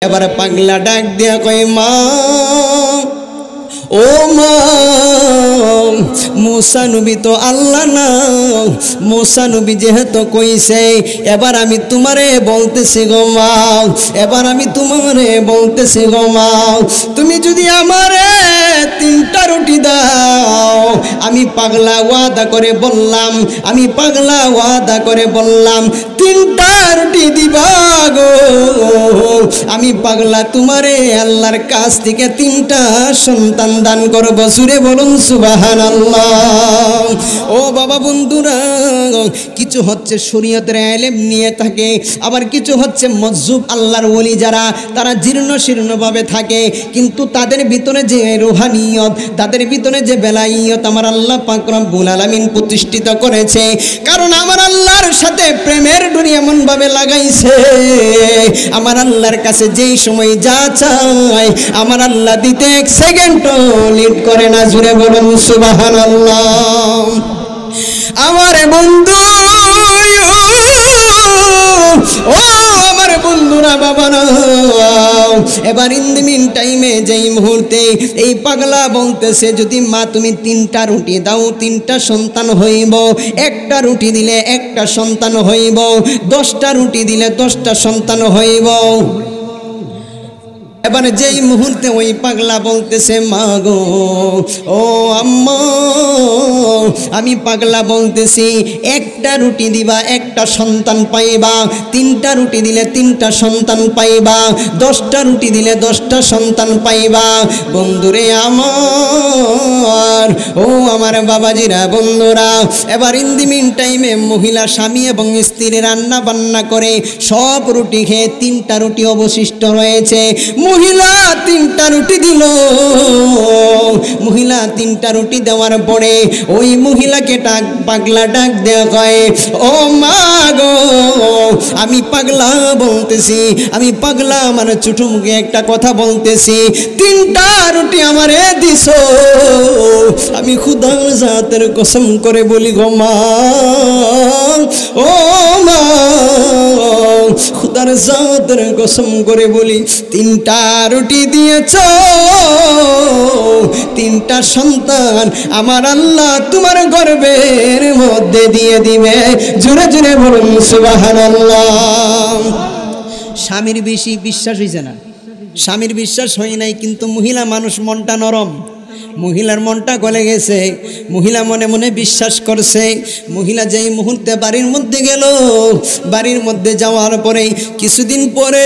এবারে পাগলা ডাক দিয়া কয় মা ও মা মুসা নবী তো আল্লাহ না, মুসা নবী যেহেতু কইছে এবার আমি তোমারে বলতেছি গো মা, এবার আমি তোমারে বলতেছি গো মা, তুমি যদি আমারে 3টা রুটি দাও, আমি পাগলা ওয়াদা করে বললাম, আমি পাগলা ওয়াদা করে বললাম 3টা রুটি দিবা গো, আমি পাগলা তোমারে আল্লাহর কাছ থেকে 3টা সন্তান দান করব। সুরে বলুন সুবহানাল্লাহ। ও বাবা বন্ধুরা, কিছু হচ্ছে শরীয়তের ইলম নিয়ে থাকে, আবার কিছু হচ্ছে মজজুব আল্লাহর ওলি যারা, তারা জীর্ণ শীর্ণভাবে থাকে, কিন্তু তাদের ভিতরে যে রুহানিয়ত, তাদের ভিতরে যে বেলাইয়ত আমার আল্লাহ পাক রব্বুল আলামিন প্রতিষ্ঠিত করেছে। কারণ আমার আল্লাহর সাথে প্রেমের ডুরি এমন ভাবে লাগাইছে, আমার আল্লাহর কাছে যেই সময় যা চায় আমার আল্লাহ দিতে 1 সেকেন্ডও লিড করে না। জুড়ে বলুন সুবহানাল্লাহ। আমার বন্ধু, ও আমার বন্ধুরা বাবারা, এবার ইন দি মিন টাইমে যেই মুহূর্তে এই পাগলা বলতেছে যদি মা তুমি 3টা রুটি দাও 3টা সন্তান হইব, 1টা রুটি দিলে 1টা সন্তান হইব, 10টা রুটি দিলে 10টা সন্তান হইব। এবারে যেই মুহূর্তে ওই পাগলা বলতেছে মা গো ও আম্মা, আমি পাগলা বলতেছি 1টা রুটি দিবা 1টা সন্তান পাইবা, 3টা রুটি দিলে 3টা সন্তান পাইবা, 10টা রুটি দিলে 10টা সন্তান পাইবা। বন্ধুরে আমার, ও আমার বাবাজিরা বন্ধুরা, এবার ইন দি মিন টাইমে মহিলা স্বামী এবং স্ত্রী রান্না বান্না করে সব রুটি খেয়ে 3টা রুটি অবশিষ্ট রয়েছে। মহিলা 3টা রুটি দিল, মহিলা 3টা রুটি দেওয়ার পরে ওই মহিলাকে পাগলা ডাক দেওয়া কয় ও মা গো, আমি পাগলা বলতেছি, আমি পাগলা আমার ছোট মুখে একটা কথা বলতেছি, 3টা রুটি আমারে দিছো, আমি খুদার জাতের কসম করে বলি গো মা, ও মা খুদার জাতের কসম করে বলি 3টা রুটি দিয়েছ, 3টা সন্তান আমার আল্লাহ তোমার গর্ভের মধ্যে দিয়ে দিবে। জোরে জোরে বলুন সুবহানাল্লাহ। স্বামীর বেশি বিশ্বাস হইছে না, স্বামীর বিশ্বাস হয় নাই, কিন্তু মহিলা মানুষ মনটা নরম, মহিলার মনটা গলে গেছে, মহিলা মনে মনে বিশ্বাস করছে। মহিলা যেই মুহূর্তে বাড়ির মধ্যে গেল, বাড়ির মধ্যে যাওয়ার পরে কিছুদিন পরে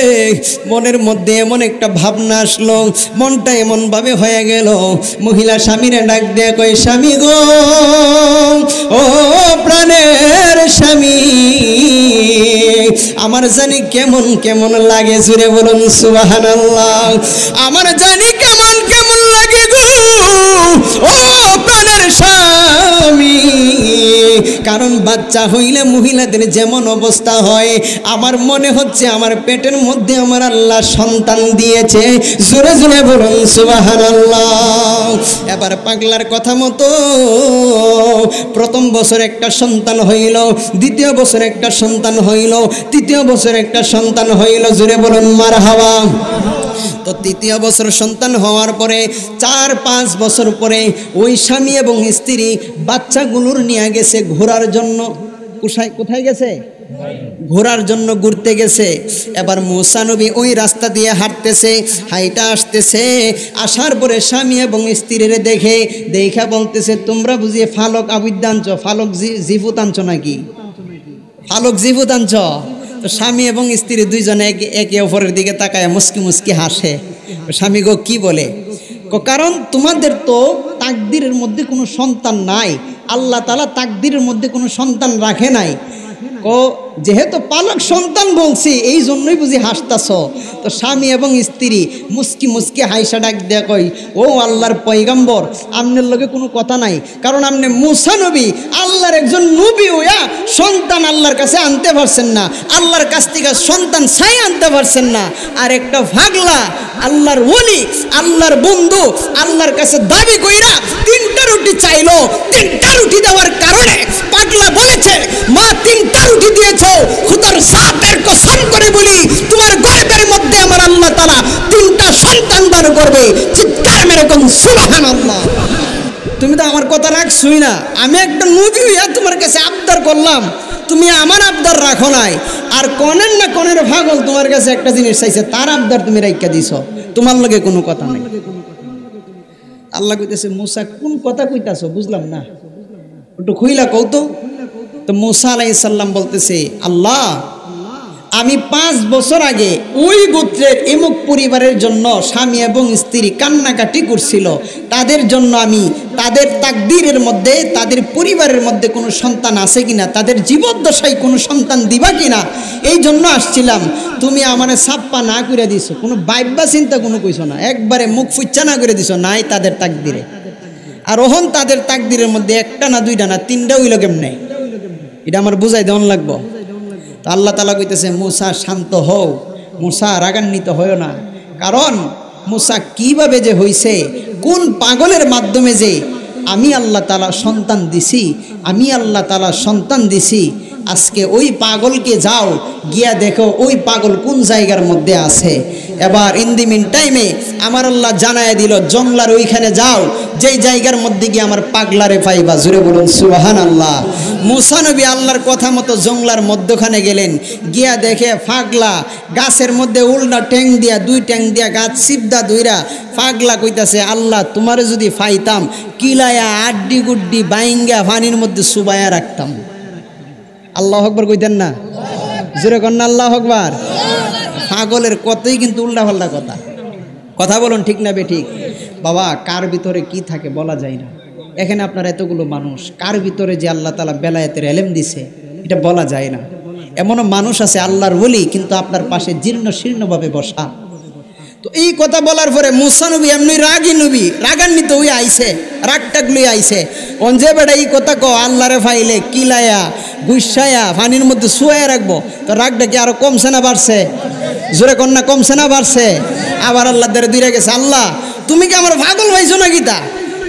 মনের মধ্যে এমন একটা ভাবনা আসলো, মনটা এমনভাবে হয়ে গেল, মহিলা স্বামীরে ডাক দিয়ে কয় স্বামী গো, ও প্রাণের স্বামী, আমার জানি কেমন কেমন লাগে। জুড়ে বলুন সুবহানাল্লাহ। আমার জানি কেমন কেমন লাগে গো, ও প্রাণের স্বামী। কারণ বাচ্চা হইলে মহিলাদের যেমন অবস্থা হয়, আমার মনে হচ্ছে আমার পেটের মধ্যে আমার আল্লাহ সন্তান দিয়েছে। জোরে জোরে বলুন সুবহানাল্লাহ। এবার পাগলার কথা মতো প্রথম বছর একটা সন্তান হইল, দ্বিতীয় বছর একটা সন্তান হইল, তৃতীয় বছর একটা সন্তান হইল। জোরে বলুন মারহাবা। তো তৃতীয় বছর সন্তান হওয়ার পরে 4-5 বছর পরে ওই স্বামী এবং স্ত্রী বাচ্চাগুলোর নিয়ে গেছে ঘোরার জন্য। কোথায় গেছে? ঘোরার জন্য ঘুরতে গেছে। এবার মুসা নবী ওই রাস্তা দিয়ে হাঁটতেছে, হাইটা আসতেছে, আসার পরে স্বামী এবং স্ত্রীর দেখা বলতেছে তোমরা বুঝিয়ে ফালক আবিদ্যা আনছ, ফালক জিফুত আনছ নাকি? ফালক জিফুত আনছ? তো স্বামী এবং স্ত্রী দুইজনে একে অপরের দিকে তাকায় মুস্কি মুস্কি হাসে। স্বামী গো কি বলে? কারণ তোমাদের তো তাকদিরের মধ্যে কোনো সন্তান নাই, আল্লাহ তাআলা তাকদিরের মধ্যে কোনো সন্তান রাখে নাই। যেহেতু পালক সন্তান বলছি এই জন্যই বুঝি হাসতাছ। তো স্বামী এবং স্ত্রী মুস্কি মুস্কি হাইসা ডাক দেয়া কই ও আল্লাহর পয়গম্বর, আমনের লগে কোনো কথা নাই, কারণ আপনি মুসা নবী আল্লাহর একজন নবী হইয়া সন্তান আল্লাহর কাছে আনতে পারছেন না, আল্লাহর কাছ থেকে সন্তান চাই আনতে পারছেন না। আর একটা ভাগলা আল্লাহর ওলি, আল্লাহর বন্ধু আল্লাহর কাছে দাবি কইরা 3টা রুটি চাইলো, 3টা রুটি দেওয়ার কারণে পাগলা বলেছে মা 3টা রুটি দিয়েছো, খুদার জাতের কসম করে বলি তোমার গর্ভের মধ্যে আমার আল্লাহ তাআলা 3টা সন্তান দান করবে। চিৎকার মেরে কোন সুবহানাল্লাহ। তুমি তো আমার কথা রাখছই না। আমি একটা নবী হইয়া তোমার কাছে আবদার করলাম, তুমি আমার আবদার রাখো নাই। আর কনের না কনের পাগল তোমার কাছে একটা জিনিস চাইছে, তার আবদার তুমি রাইখা দিছো, তোমার লগে কোনো কথা নাই। আল্লাহ কইতেছে মুসা কোন কথা কইতাছো বুঝলাম না, একটু খুইলা কও তো। তো মুসা আলাইহিস সালাম বলতেছে, আল্লাহ আমি 5 বছর আগে ওই গোত্রের এমুক পরিবারের জন্য স্বামী এবং স্ত্রী কান্নাকাটি করছিল, তাদের জন্য আমি তাদের তাকদীরের মধ্যে তাদের পরিবারের মধ্যে কোনো সন্তান আছে কিনা, তাদের জীবদ্দশায় কোনো সন্তান দিবা কিনা, এই জন্য আসছিলাম। তুমি আমারে ছাপ্পা না করে দিছো, কোনো ভাইবা চিন্তা কোনো কইছো না, একবারে মুখ ফুচ্চা না করে দিছো, নাই তাদের তাকদীরে। আর ওহন তাদের তাকদীরের মধ্যে একটা না দুইটা না 3টা হইল কেমনে, এটা আমার বুঝাই দেওয়ান লাগবো। তো আল্লাহ তাআলা কইতেছে মুসা শান্ত হও, মুসা রাগান্বিত হইও না। কারণ মুসা কিভাবে যে হইছে, কোন পাগলের মাধ্যমে যে আমি আল্লাহ তাআলা সন্তান দিছি, আমি আল্লাহ তাআলা সন্তান দিছি। আজকে ওই পাগলকে যাও গিয়া দেখো ওই পাগল কোন জায়গার মধ্যে আছে। এবার ইন দি মিন টাইমে আমার আল্লাহ জানায় দিল, জংলার ওইখানে যাও, যেই জায়গার মধ্যে গিয়ে আমার পাগলারে পাইবা। জুড়ে বলুন সুবহানাল্লাহ। মুসা নবী আল্লাহর কথা মতো জংলার মধ্যখানে গেলেন, গিয়া দেখে পাগলা গাছের মধ্যে উল্টা ট্যাং দিয়া 2 ট্যাং দিয়া গাছ সিবদা ধইরা পাগলা কইতাছে, আল্লাহ তোমারে যদি পাইতাম কিলায়া আড্ডি গুড্ডি বাইঙ্গা পানির মধ্যে সুবায়া রাখতাম। আল্লাহু আকবার কইতেন না, জোরে কন্যা আল্লাহু আকবার। পাগলের কতই কিন্তু উল্টা পাল্টা কথা, কথা বলুন ঠিক না বেঠিক? বাবা কার ভিতরে কি থাকে বলা যায় না। এখানে আপনার এতগুলো মানুষ, কার ভিতরে যে আল্লাহ তাআলা বেলায়েতের ইলম দিছে এটা বলা যায় না। এমনও মানুষ আছে আল্লাহর ওলি কিন্তু আপনার পাশে জীর্ণ শীর্ণভাবে বসা। তো এই কথা বলার পরে মুসা নবী এমনি রাগী নবী, রাগান্বিত হয়ে আইছে, রাগটাগলুই আইছে। অঞ্জে বেটা এই কথা কো আল্লাহরে ফাইলে কিলায়া গুইসায়া পানির মধ্যে শুয়ে রাখবো, তো রাগটা কি আরো কমছে না বাড়ছে? জোরে কন্যা কমছে না বাড়ছে? আবার আল্লাহ দ্বারে দূরে গেছে, আল্লাহ তুমি কি আমার পাগল হইছো নাকি? তা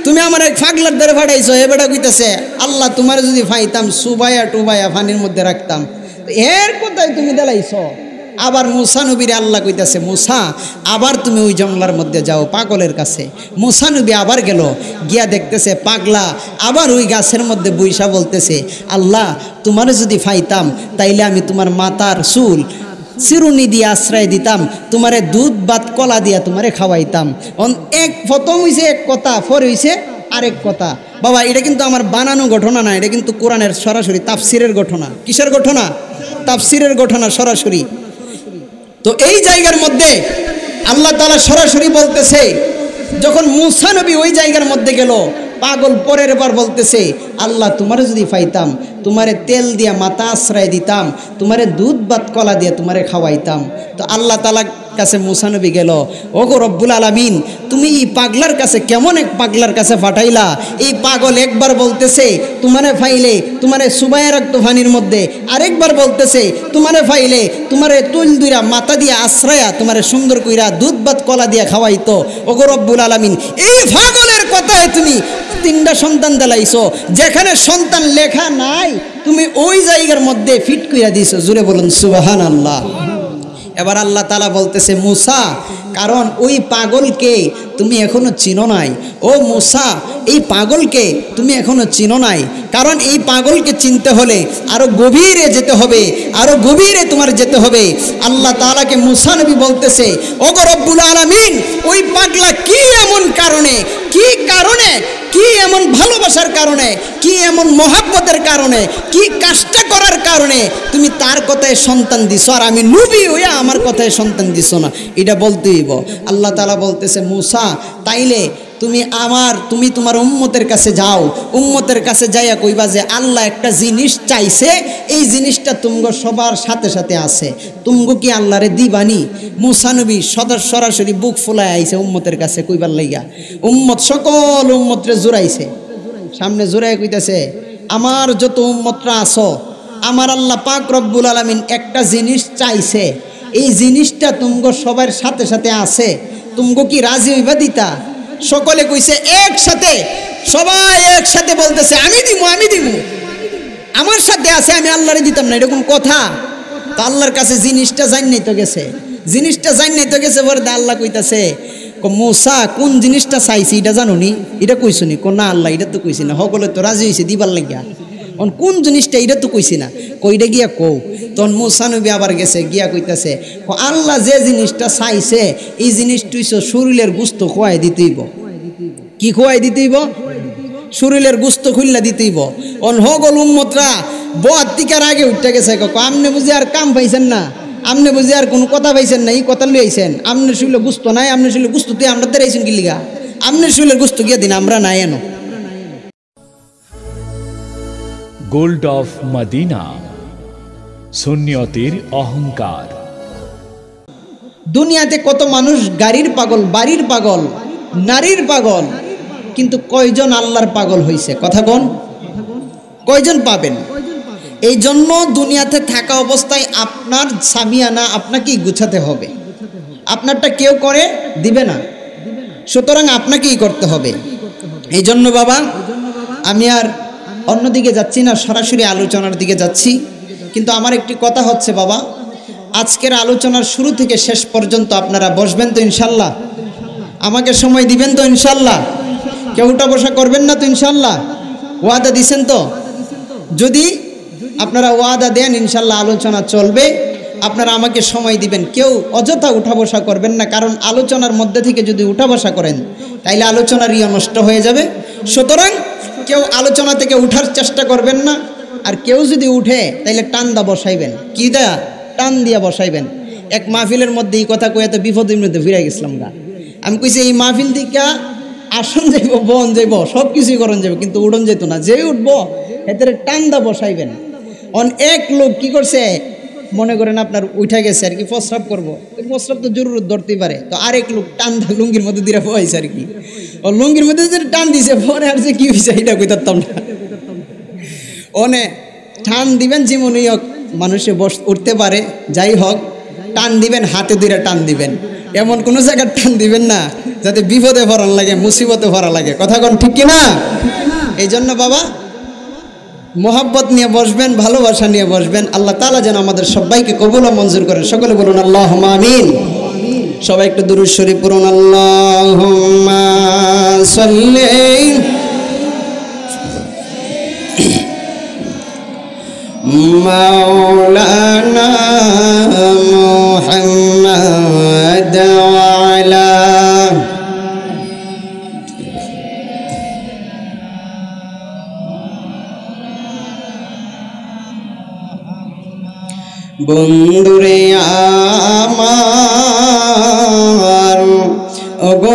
তুমি আমার এক পাগলার দ্বারে ফাটাইছো। এ বেটা কইতেছে, আল্লাহ তোমার যদি ফাইতাম সুবায়া টুবায়া পানির মধ্যে রাখতাম। এর কথাই তুমি দেলাইছো। আবার মুসা নবীরে আল্লাহ কইতাছে, মুসা আবার তুমি ওই জঙ্গলার মধ্যে যাও পাগলের কাছে। মুসা নবী আবার গেল, গিয়া দেখতেছে পাগলা আবার ওই গাছের মধ্যে বইসা বলতেছে, আল্লাহ তোমারে যদি ফাইতাম তাইলে আমি তোমার মাথার চুল চিরুনি দিয়ে আশ্রয় দিতাম, তোমারে দুধ ভাত কলা দিয়া তোমারে খাওয়াইতাম। এক প্রথম হইছে এক কথা, পরে হইছে আরেক কথা। বাবা এটা কিন্তু আমার বানানো ঘটনা না, এটা কিন্তু কোরআনের সরাসরি তাফসিরের ঘটনা। কিসের ঘটনা? তাফসিরের ঘটনা সরাসরি। তো এই জায়গার মধ্যে আল্লাহ তাআলা সরাসরি বলতেছে, যখন মুসা নবী ওই জায়গার মধ্যে গেল, পাগল পরের বার বলতেছে, আল্লাহ তোমারে যদি পাইতাম তোমারে তেল দিয়া মাথা আশ্রয় দিতাম, তোমারে দুধ ভাত কলা দিয়ে তোমারে খাওয়াইতাম। তো আল্লাহ তাআলার কাছে মুসা নবী গেল, ওগো রব্বুল আলামিন তুমি এই পাগলার কাছে কেমন এক পাগলার কাছে পাঠাইলা? এই পাগল একবার বলতেছে তোমারে ফাইলে তোমারে সুবায়া রাখতো পানির মধ্যে, আরেকবার বলতেছে তোমারে ফাইলে তোমারে তুল দুইরা মাথা দিয়া আশ্রয়া তোমারে সুন্দর কইরা দুধ ভাত কলা দিয়া খাওয়াইতো। ওগো রব্বুল আলামিন এই পাগলের কথায় তুমি 3টা সন্তান দিলাইছো, যেখানে সন্তান লেখা নাই তুমি ওই জায়গার মধ্যে ফিট কইরা দিছো। জুড়ে বলুন সুবহানাল্লাহ। এবার আল্লাহ তাআলা বলতেছে, মুসা কারণ ওই পাগলকে তুমি এখনো চিনো নাই। ও মুসা এই পাগলকে তুমি এখনো চিনো নাই, কারণ এই পাগলকে চিনতে হলে আরো গভীরে যেতে হবে, আরো গভীরে তোমার যেতে হবে। আল্লাহ তাআলাকে মুসা নবী বলতেছে, ওগো রব্বুল আলামিন ওই পাগলা কি এমন কারণে, কি কারণে, কি এমন ভালোবাসার কারণে, কি এমন মহাব্বতের কারণে, কি কাজটা করার কারণে তুমি তার কথায় সন্তান দিছো, আর আমি নবী হইয়া আমার কথায় সন্তান দিছো না? এটা বলতে হইব। আল্লাহ তাআলা বলতেছে, মুসা তাইলে তুমি তোমার উম্মতের কাছে যাও, উম্মতের কাছে যাইয়া কইবা যে আল্লাহ একটা জিনিস চাইছে, এই জিনিসটা তুমগো সবার সাথে সাথে আছে, তুমগো কি আল্লাহরে দিবানি? মুসা নবী সরাসরি বুক ফুলায় আইছে উম্মতের কাছে কইবার লাইগা। উম্মত সকল উম্মতরে জোড়াইছে, সামনে জোড়ায় কইতাছে, আমার যত উম্মতরা আছো আমার আল্লাহ পাক রব্বুল আলামিন একটা জিনিস চাইছে, এই জিনিসটা তুমগো সবার সাথে সাথে আছে, তুমগো কি রাজি হইবা দিতা? সকলে কইছে একসাথে, সবাই একসাথে বলতেছে আমি দিমু, আমি দিমু, আমার সাথে আছে, আমি আল্লাহরে দিতাম না, এরকম কথা। তো আল্লাহর কাছে জিনিসটা জানিয়ে তো গেছে। জিনিসটা জানি নাই তো গেছে পরে আল্লাহ কইতাছে মুসা কোন জিনিসটা চাইছি এটা জানো নি, এটা কইছো নি? না আল্লাহ এটা তো কইছি না। সকলে তো রাজি হয়েছে দিবার লাগিয়া, কোন জিনিসটা এটা তো কইছি না, কইটা গিয়া কও। তখন মুসা নবী আবার গেছে গিয়া কইতাছে আল্লাহ যে জিনিসটা চাইছে এই জিনিস তুই শরীরের গুস্ত খোয়াই দিতেইব। কি খোয়াই দিতেইব? শরীরের গুস্ত খুললা দিতেইব। হগল উম্মতরা বয়াতিকার আগে উঠতে গেছে, আমনে বুঝি আর কাম পাইছেন না, আমনে বুঝি আর কোনো কথা পাইছেন না, এই কথা লই আইছেন, আমনে শুলে গুস্ত নাই, আমনে শুলে গুস্ত তুই আমরা দেরাইছেন কি লিগা, আমনে শুলে গুস্ত গিয়া দিন আমরা নাই এনো। গোল্ড অফ মদিনা, সুন্নিয়তের অহংকার। দুনিয়াতে কত মানুষ গাড়ির পাগল, বাড়ির পাগল, নারীর পাগল, কিন্তু কয়জন আল্লাহর পাগল হইছে? কথা কোন, কয়জন পাবেন? এই জন্য দুনিয়াতে থাকা অবস্থায় আপনার সামিয়ানা আপনাকেই গুছাতে হবে, আপনারটা কেউ করে দিবে না, সুতরাং আপনাকেই করতে হবে। এই জন্য বাবা আমি আর অন্যদিকে যাচ্ছি না, সরাসরি আলোচনার দিকে যাচ্ছি। কিন্তু আমার একটি কথা হচ্ছে বাবা, আজকের আলোচনার শুরু থেকে শেষ পর্যন্ত আপনারা বসবেন তো ইনশাল্লাহ? আমাকে সময় দিবেন তো ইনশাল্লাহ? কেউ উঠা বসা করবেন না তো ইনশাল্লাহ? ওয়াদা দিছেন তো? যদি আপনারা ওয়াদা দেন ইনশাল্লাহ আলোচনা চলবে, আপনারা আমাকে সময় দিবেন। কেউ অযথা উঠা বসা করবেন না, কারণ আলোচনার মধ্যে থেকে যদি উঠা বসা করেন তাইলে আলোচনার ইয়ে নষ্ট হয়ে যাবে। সুতরাং কেউ আলোচনা থেকে উঠার চেষ্টা করবেন না, আর কেউ যদি উঠে তাইলে টান দা বসাইবেন। কি দা? টান দিয়া বসাইবেন। এক মাহফিলের মধ্যে এই কথা কয়ে তো বিপদের মধ্যে ফিরে গেছিলাম গা। আমি কইছি এই মাহফিল দিকা আসন যাইব, বন যাইব, সব কিছুই করণ যাবে, কিন্তু উড়ন যেত না। যে উঠবো এতে টান দা বসাইবেন। এক লোক কি করছে, মনে করেন আপনার উঠা গেছে আর কি, প্রস্রাব করবো, প্রস্রাব তো জরুরত ধরতেই পারে, তো আরেক লোক টান দা লুঙ্গির মধ্যে দিয়ে বসাইছে আর কি। ও লুঙ্গির মধ্যে যে টান দিছে, পরে আর যে কি হয়েছে এটা কইতাম না। টান দিবেন যেমনই হোক, মানুষে উঠতে পারে, যাই হোক টান দিবেন, হাতে ধরে টান দিবেন। এমন কোনো জায়গায় টান দিবেন না যাতে বিপদে ভরান লাগে, মুসিবতে ভরা লাগে। কথা কোন ঠিক কিনা? এই জন্য বাবা মোহাব্বত নিয়ে বসবেন, ভালোবাসা নিয়ে বসবেন। আল্লাহ তাআলা যেন আমাদের সবাইকে কবুল ও মঞ্জুর করেন। সকলে বলুন আল্লাহুম্মা আমিন। সবাই একটু দুরূদ শরীফ পড়ুন। আল্লাহুম্মা সাল্লি মাওলানা মুহাম্মাদ ওয়া আলা বন্ধুরে আমার, ওগো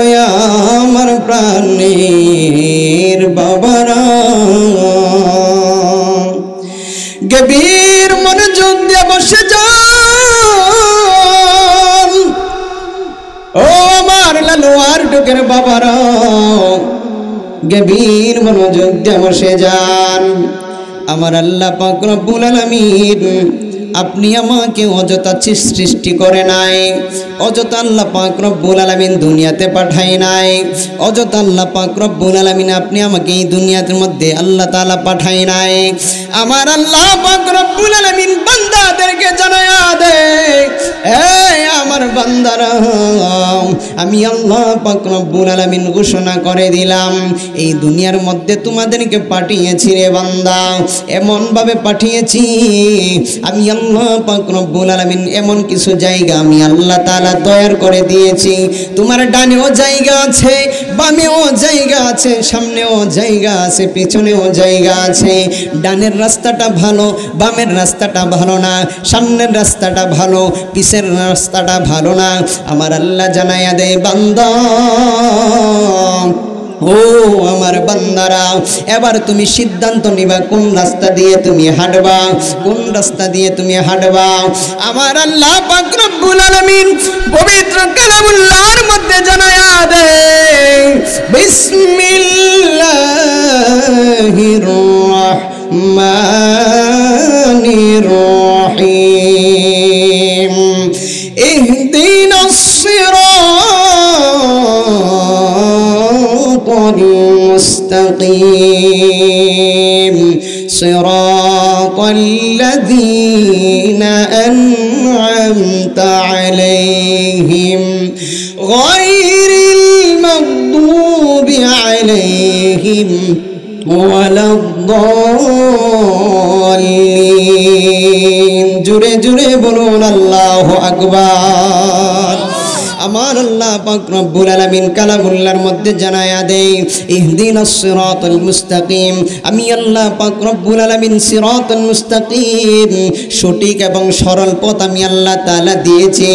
আমার প্রাণের বাবারা, গভীর মনোযোগ দিয়ে বসে যান। ও আমার লালুয়ার টুকের বাবারা, গভীর মনোযোগ দিয়ে বসে যান। আমার আল্লাহ পাক রব্বুল আলামিন আপনি আমাকে অযথা সৃষ্টি করে নাই, অযথা আল্লাহ পাক রব্বুল আলামিন দুনিয়াতে পাঠাই নাই, অযথা আল্লাহ পাক রব্বুল আলামিন আপনি আমাকে এই দুনিয়ার মধ্যে আল্লাহ তাআলা পাঠাই নাই। আমার আল্লাহ পাক রব্বুল আলামিন বান্দাদেরকে জানায়া দেয়, এই আমার বান্দারা, আমি আল্লাহ পাক রব্বুল আলামিন ঘোষণা করে দিলাম, এই দুনিয়ার মধ্যে তোমাদেরকে পাঠিয়েছি রে বান্দা, এমন ভাবে পাঠিয়েছি আমি আল্লাহ পাক রব্বুল আলামিন। এমন কিছু জায়গা আমি আল্লাহ তাআলা তৈরি করে দিয়েছি, তোমার ডানেও জায়গা আছে, বামেও জায়গা আছে, সামনেও জায়গা আছে, পিছনেও জায়গা আছে। ডানের রাস্তাটা ভালো, বামের রাস্তাটা ভালো না, সামনের রাস্তাটা ভালো, পিছের রাস্তাটা ভালো না। আমার আল্লাহ জানায়া দেয়, বান্দা ও আমার বান্দারা, এবার তুমি সিদ্ধান্ত নিবা কোন রাস্তা দিয়ে তুমি হাঁটবা, কোন রাস্তা দিয়ে তুমি হাঁটবা। আমার আল্লাহ পাক রব্বুল আলামিন পবিত্র কালামুল্লাহর মধ্যে জানায়া দেয়, বিসমিল্লাহির রাহমানির রহিম, ইহদিনাস সিরাতাল মুস্তাকিম, صراط সিরাতাল্লাযীনা আন'আমতা আলাইহিম গায়রিল মাগদুবি আলাইহিম ওয়ালাদ-দাল্লিন। জোরে জোরে বলুন আল্লাহু আকবার। আমার আল্লাহ পাক রব্বুল আলামিন কালামুল্লাহর মধ্যে জানায়া দেই ইহদিনাস সিরাতাল মুস্তাকিম। আমি আল্লাহ পাক রব্বুল আলামিন সিরাতাল মুস্তাকিম সঠিক এবং সরল পথ আমি আল্লাহ তাআলা দিয়েছি।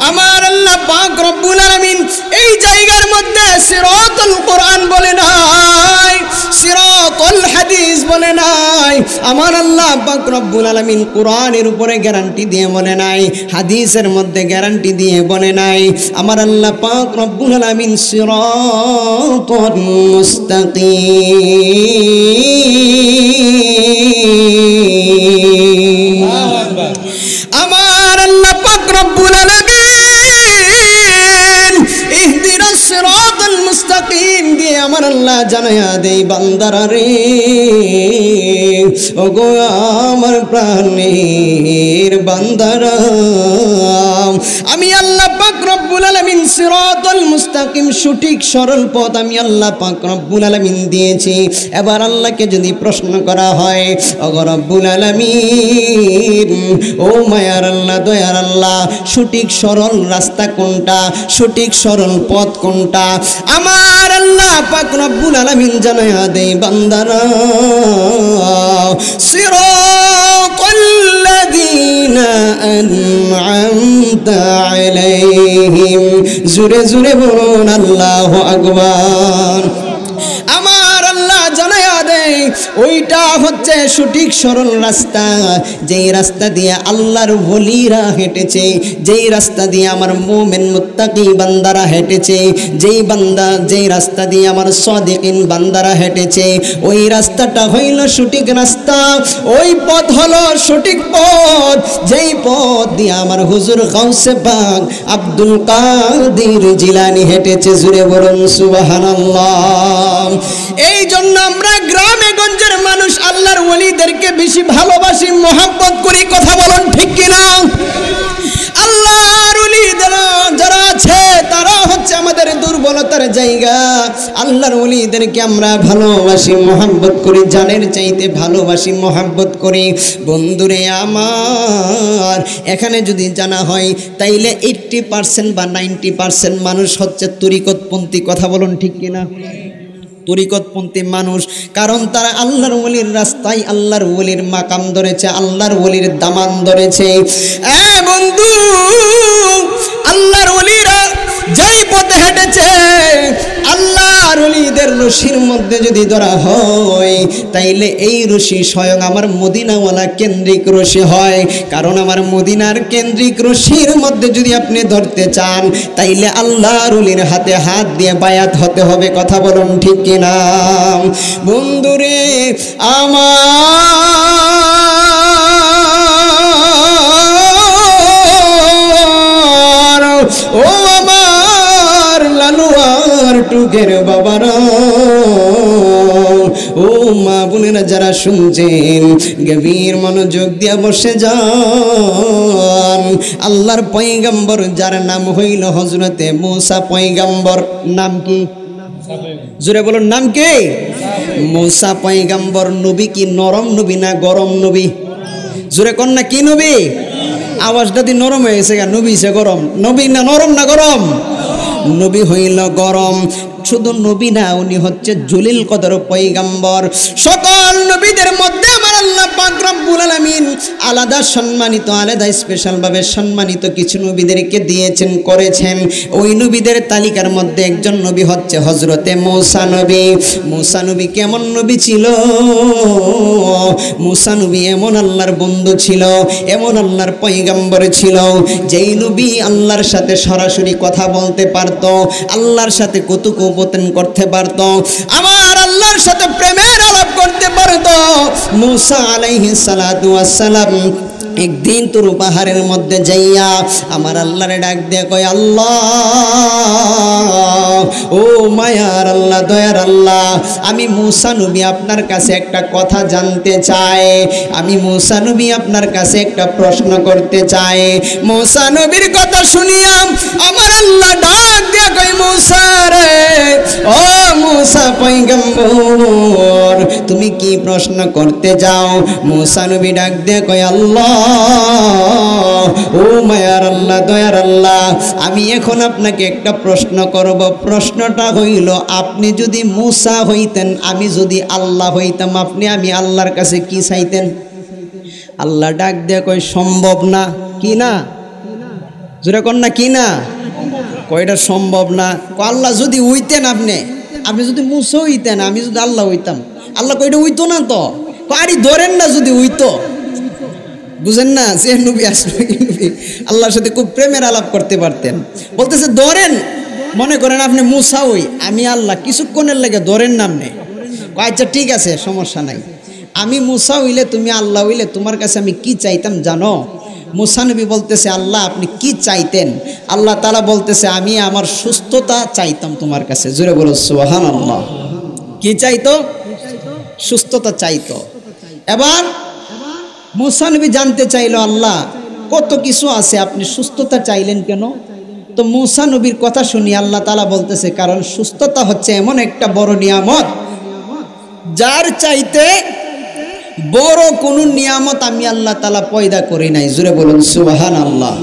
আমার আল্লাহ পাক রব্বুল আলামিন এই জায়গার মধ্যে সিরাতাল কোরআন বলে নাই, সিরাতাল হাদিস বলে নাই। আমার আল্লাহ পাক রব্বুল আলামিন কোরআনের উপরে গ্যারান্টি দিয়ে বলে নাই, হাদিসের মধ্যে গ্যারান্টি দিয়ে বলে নাই। আমার আল্লাহ পাক রব্বুল আলামিন সিরাতাল মুস্তাকিম। আমার আল্লাহ পাক রব্বুল আলামিন ইহদিনাস সিরাতাল মুস্তাকিম দিয়ে আমার আল্লাহ জানায়া দেই বান্দারা রে, ওগো আমার প্রাণের বান্দারা, আমি আল্লাহ পাক রব্বুল আলামিন সিরাতাল মুস্তাকিম সঠিক সরল পথ আমি আল্লাহ পাক রব্বুল আলামিন দিয়েছি। এবার আল্লাহকে যদি প্রশ্ন করা হয়, ওগো রব্বুল আলামিন, ও মায়ার আল্লাহ, দয়ার আল্লাহ, সঠিক সরল রাস্তা কোনটা, সঠিক সরল পথ কোনটা? আমার আল্লাহ পাক রব্বুল আলামিন জানায়া দেই বান্দারা সিরাতাল্লাযীনা আন'আমতা আলাইহিম। জোরে জোরে বলুন আল্লাহু আকবার। আমার আল্লাহ জানায়া দেয় ওইটা হচ্ছে সঠিক সরল রাস্তা, যেই রাস্তা দিয়ে আল্লাহর ওলিরা হেঁটেছে, যেই রাস্তা দিয়ে আমার মুমিন মুত্তাকি বান্দারা হেঁটেছে, যেই রাস্তা দিয়ে আমার সাদিকিন বান্দারা হেঁটেছে, ওই রাস্তাটা হইল সঠিক রাস্তা। ওই পথ হলো সঠিক পথ, যেই পথ দিয়ে আমার হুজুর গাউসে পাক আব্দুল কাদের জিলানী হেঁটেছে। জুড়ে বলুন সুবহানাল্লাহ। এই জন্য আমরা গ্রামে গঞ্জের মানুষ আল্লাহর ওলিদেরকে বেশি ভালোবাসি, মহব্বত করি। কথা বলুন ঠিক কিনা? আল্লাহর ওলিরা যারা আছে তারা হচ্ছে আমাদের দুর্বলতার জায়গা। আল্লাহর ওলিদেরকে আমরা ভালোবাসি, মহব্বত করি, জানের চাইতে ভালোবাসি, মহব্বত করি। বন্ধুরে আমার, এখানে যদি জানা হয় তাইলে 80% বা 90% মানুষ হচ্ছে তরিকতপন্থী। কথা বলুন ঠিক কিনা? তরিকতপন্থী মানুষ, কারণ তারা আল্লাহর ওলির রাস্তায় আল্লাহর ওলির মাকাম ধরেছে, আল্লাহর ওলির দামান ধরেছে। বন্ধু, আল্লাহর ওলিরা যেই পথে হেঁটেছে, আল্লাহর ওলিদের রশির মধ্যে যদি ধরা হয় তাইলে এই রশি স্বয়ং আমার মদিনাওয়ালা কেন্দ্রিক রশি হয়। কারণ আমার মদিনার কেন্দ্রিক রশির মধ্যে যদি আপনি ধরতে চান তাইলে আল্লাহর ওলির হাতে হাত দিয়ে বায়াত হতে হবে। কথা বলুন ঠিক কিনা? বন্ধুরে আমার, ও আমার লালুয়ার টুকের বাবারা, ও মা বোনেরা যারা শুনছেন, গভীর মনোযোগ দিয়ে বসে যান। আল্লাহর পয়গম্বর যার নাম হইল হযরতে মূসা পয়গম্বর। নাম কি? জোরে বলুন, নাম কি? মূসা পয়গম্বর। নবী কি নরম নবী না গরম নবী? জোরে কোন না কি নবী? আওয়াজটা দিয়ে নরম হয়ে গেছে। নবী সে গরম? নবী না নরম না গরম? নবী হইল গরম। শুধু নবী না, উনি হচ্ছে জলিল কদর পয়গম্বর। সকল নবীদের মধ্যে আমার আল্লাহ পাক রব্বুল আলামিন আলাদা সম্মানিত, আলাদা স্পেশাল ভাবে সম্মানিত কিছু নবীদেরকে দিয়েছেন, করেছেন। ওই নবীদের তালিকার মধ্যে একজন নবী হচ্ছে হযরতে মূসা নবী। মূসা নবী কেমন নবী ছিল? মূসা নবী এমন আল্লাহর বন্ধু ছিল, এমন আল্লাহর পয়গম্বর ছিল, যেই নবী আল্লাহর সাথে সরাসরি কথা বলতে পারত, আল্লাহর সাথে কথোপকথন করতে পারত, আমার আল্লাহর সাথে প্রেমের আলাপ করতে পারত। মূসা আলাইহিস সালাতু ওয়াস সালাম একদিন তোর পাহাড়ের মধ্যে যাইয়া আমার আল্লাহরে ডাক দিয়ে কয়, আল্লাহ ও মায়ার আল্লাহ, দয়ার আল্লাহ, আমি মুসা নবী আপনার কাছে একটা কথা জানতে চাই, আমি মুসা নবী আপনার কাছে একটা প্রশ্ন করতে চাই। মুসা নবীর কথা শুনিয়া আমার আল্লাহ ডাক দিয়া কই, মুসা রে, ও মুসা পয়গম্বর, তুমি কি প্রশ্ন করতে যাও? মুসা নবী ডাক দিয়ে কয়, আল্লাহ, ও মায়ার আল্লাহ, দয়ার আল্লাহ, আমি এখন আপনাকে একটা প্রশ্ন করব। প্রশ্নটা হইল, আপনি যদি মুসা হইতেন, আমি যদি আল্লাহ হইতাম, আমি আল্লাহর কাছে কি চাইতেন? আল্লাহ ডাক দিয়ে কয়, সম্ভব না। কি না? জোরে কর না, কি না? কয়টা সম্ভব না। আল্লাহ যদি হইতেন, আপনি যদি মুসা হইতেন, আমি যদি আল্লাহ হইতাম, আল্লাহ কয়টা হইতো না তো। আরে ধরেন না যদি হইতো, বুঝেন না, সে নবী আসলে আল্লাহর সাথে খুব প্রেমের আলাপ করতে পারতেন। বলতেছে ধরেন, মনে করেন আপনি মুসা হই, আমি আল্লাহ, কিছুক্ষণের লেগে ধরেন না আপনি। আচ্ছা ঠিক আছে, সমস্যা নাই, আমি মুসা হইলে তুমি আল্লাহ হইলে তোমার কাছে আমি কি চাইতাম জানো? মুসা নবী বলতেছে, আল্লাহ আপনি কি চাইতেন? আল্লাহ তাআলা বলতেছে, আমি আমার সুস্থতা চাইতাম তোমার কাছে। জোরে বলো সুবহানাল্লাহ। কি চাইতো? সুস্থতা চাইতো। এবার মুসা নবী জানতে চাইলো, আল্লাহ কত কিছু আছে, আপনি সুস্থতা চাইলেন কেন? তো মুসা নবীর কথা শুনি আল্লাহ তাআলা বলতেছে, কারণ সুস্থতা হচ্ছে এমন একটা বড় নিয়ামত, যার চাইতে বড় কোন নিয়ামত আমি আল্লাহ তাআলা পয়দা করি নাই। জোরে বলুন সুবহানাল্লাহ।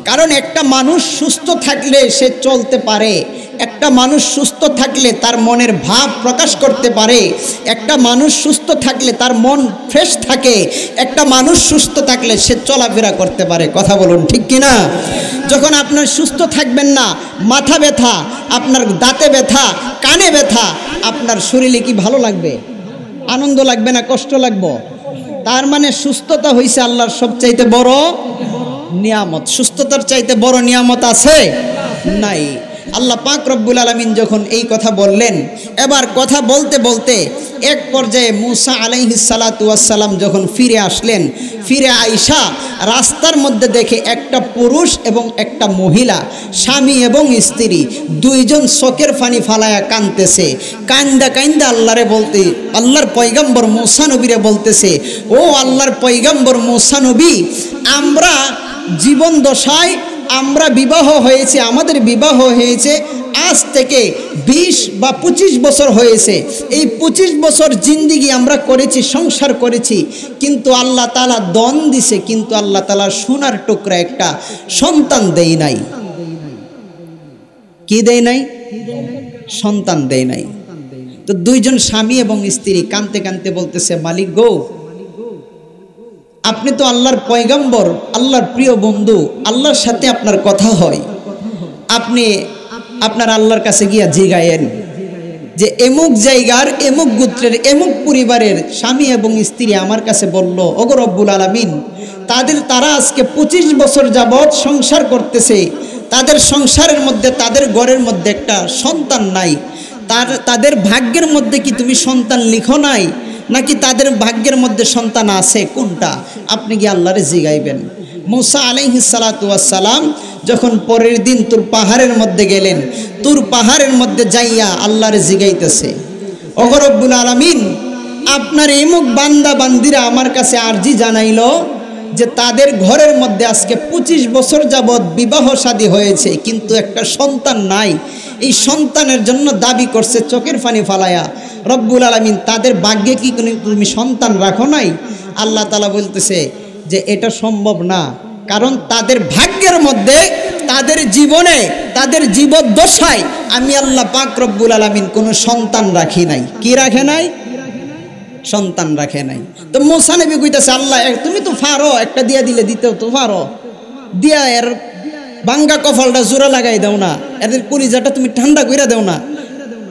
কারণ একটা মানুষ সুস্থ থাকলে সে চলতে পারে, একটা মানুষ সুস্থ থাকলে তার মনের ভাব প্রকাশ করতে পারে, একটা মানুষ সুস্থ থাকলে তার মন ফ্রেশ থাকে, একটা মানুষ সুস্থ থাকলে সে চলাফেরা করতে পারে। কথা বলুন ঠিক কিনা? যখন আপনার সুস্থ থাকবেন না, মাথা ব্যথা, আপনার দাঁতে ব্যথা, কানে ব্যথা, আপনার শরীরে কি ভালো লাগবে? আনন্দ লাগবে না কষ্ট লাগবে? তার মানে সুস্থতা হইছে আল্লাহর সবচাইতে বড় নিয়ামত। সুস্থতার চাইতে বড় নিয়ামত আছে? নাই। আল্লাহ পাক রব্বুল আলামিন যখন এই কথা বললেন, এবার কথা বলতে বলতে এক পর্যায়ে মুসা আলাইহিস সালাতু ওয়াস সালাম যখন ফিরে আসলেন, ফিরে আইসা রাস্তার মধ্যে দেখে একটা পুরুষ এবং একটা মহিলা, স্বামী এবং স্ত্রী, দুইজন চোখের পানি ফালায়া কাঁদতেছে। কান্দা কান্দা আল্লাহর পয়গম্বর মুসা নবীরে বলতেছে, ও আল্লাহর পয়গম্বর মুসা নবী, আমরা জীবন দশায় আমরা বিবাহ হয়েছে, আমাদের বিবাহ হয়েছে আজ থেকে 20 বা 25 বছর হয়েছে। এই 25 বছর জিন্দিগি আমরা করেছি, সংসার করেছি, কিন্তু আল্লাহ তাআলা দন দিছে, কিন্তু আল্লাহ তাআলা সোনার টুকরা একটা সন্তান দেই নাই। কি দেই নাই? সন্তান দেই নাই। তো দুইজন স্বামী এবং স্ত্রী কাঁদতে কাঁদতে বলতেছে, মালিক গো, আপনি তো আল্লাহর পয়গম্বর, আল্লাহর প্রিয় বন্ধু, আল্লাহর সাথে আপনার কথা হয়, আপনি আপনার আল্লাহর কাছে গিয়া জিগায়েন যে এমুক জায়গার এমুক গোত্রের এমুক পরিবারের স্বামী এবং স্ত্রী আমার কাছে বলল, ওগো রব্বুল আলামিন, তারা আজকে 25 বছর যাবৎ সংসার করতেছে, তাদের সংসারের মধ্যে, তাদের ঘরের মধ্যে একটা সন্তান নাই, তাদের ভাগ্যের মধ্যে কি তুমি সন্তান লিখো নাই, নাকি তাদের ভাগ্যের মধ্যে সন্তান আছে? কোনটা? আপনি কি আল্লাহরে জিগাইবেন। মুসা আলাইহিস সালাতু ওয়াস সালাম যখন পরের দিন তুর পাহাড়ের মধ্যে গেলেন, তুর পাহাড়ের মধ্যে যাইয়া আল্লাহরে জিগাইতেছে, ওগো রব্বুল আলামিন, আপনার এমুক বান্দা বান্দিরা আমার কাছে আরজি জানাইল যে তাদের ঘরের মধ্যে আজকে 25 বছর যাবৎ বিবাহ শাদী হয়েছে, কিন্তু একটা সন্তান নাই। এই সন্তানের জন্য দাবি করছে চোখের পানি ফালায়া, রব্বুল আলামিন, তাদের ভাগ্যে কি তুমি সন্তান রাখো নাই? আল্লাহ তাআলা বলতেছে যে এটা সম্ভব না, কারণ তাদের ভাগ্যের মধ্যে, তাদের জীবনে, তাদের জীবদ্দশায় আমি আল্লাহ পাক রব্বুল আলামিন কোনো সন্তান রাখি নাই। কি রাখে নাই? সন্তান রাখে নাই। তো মুসা নবী কইতাছে, আল্লাহ তুমি তো পারো, একটা দিয়া দিলে দিতেও তো পারো, দিয়া এর ভাঙ্গা কপালটা জোড়া লাগাই দাও না, এদের কলিজাটা তুমি ঠান্ডা কইরা দাও না।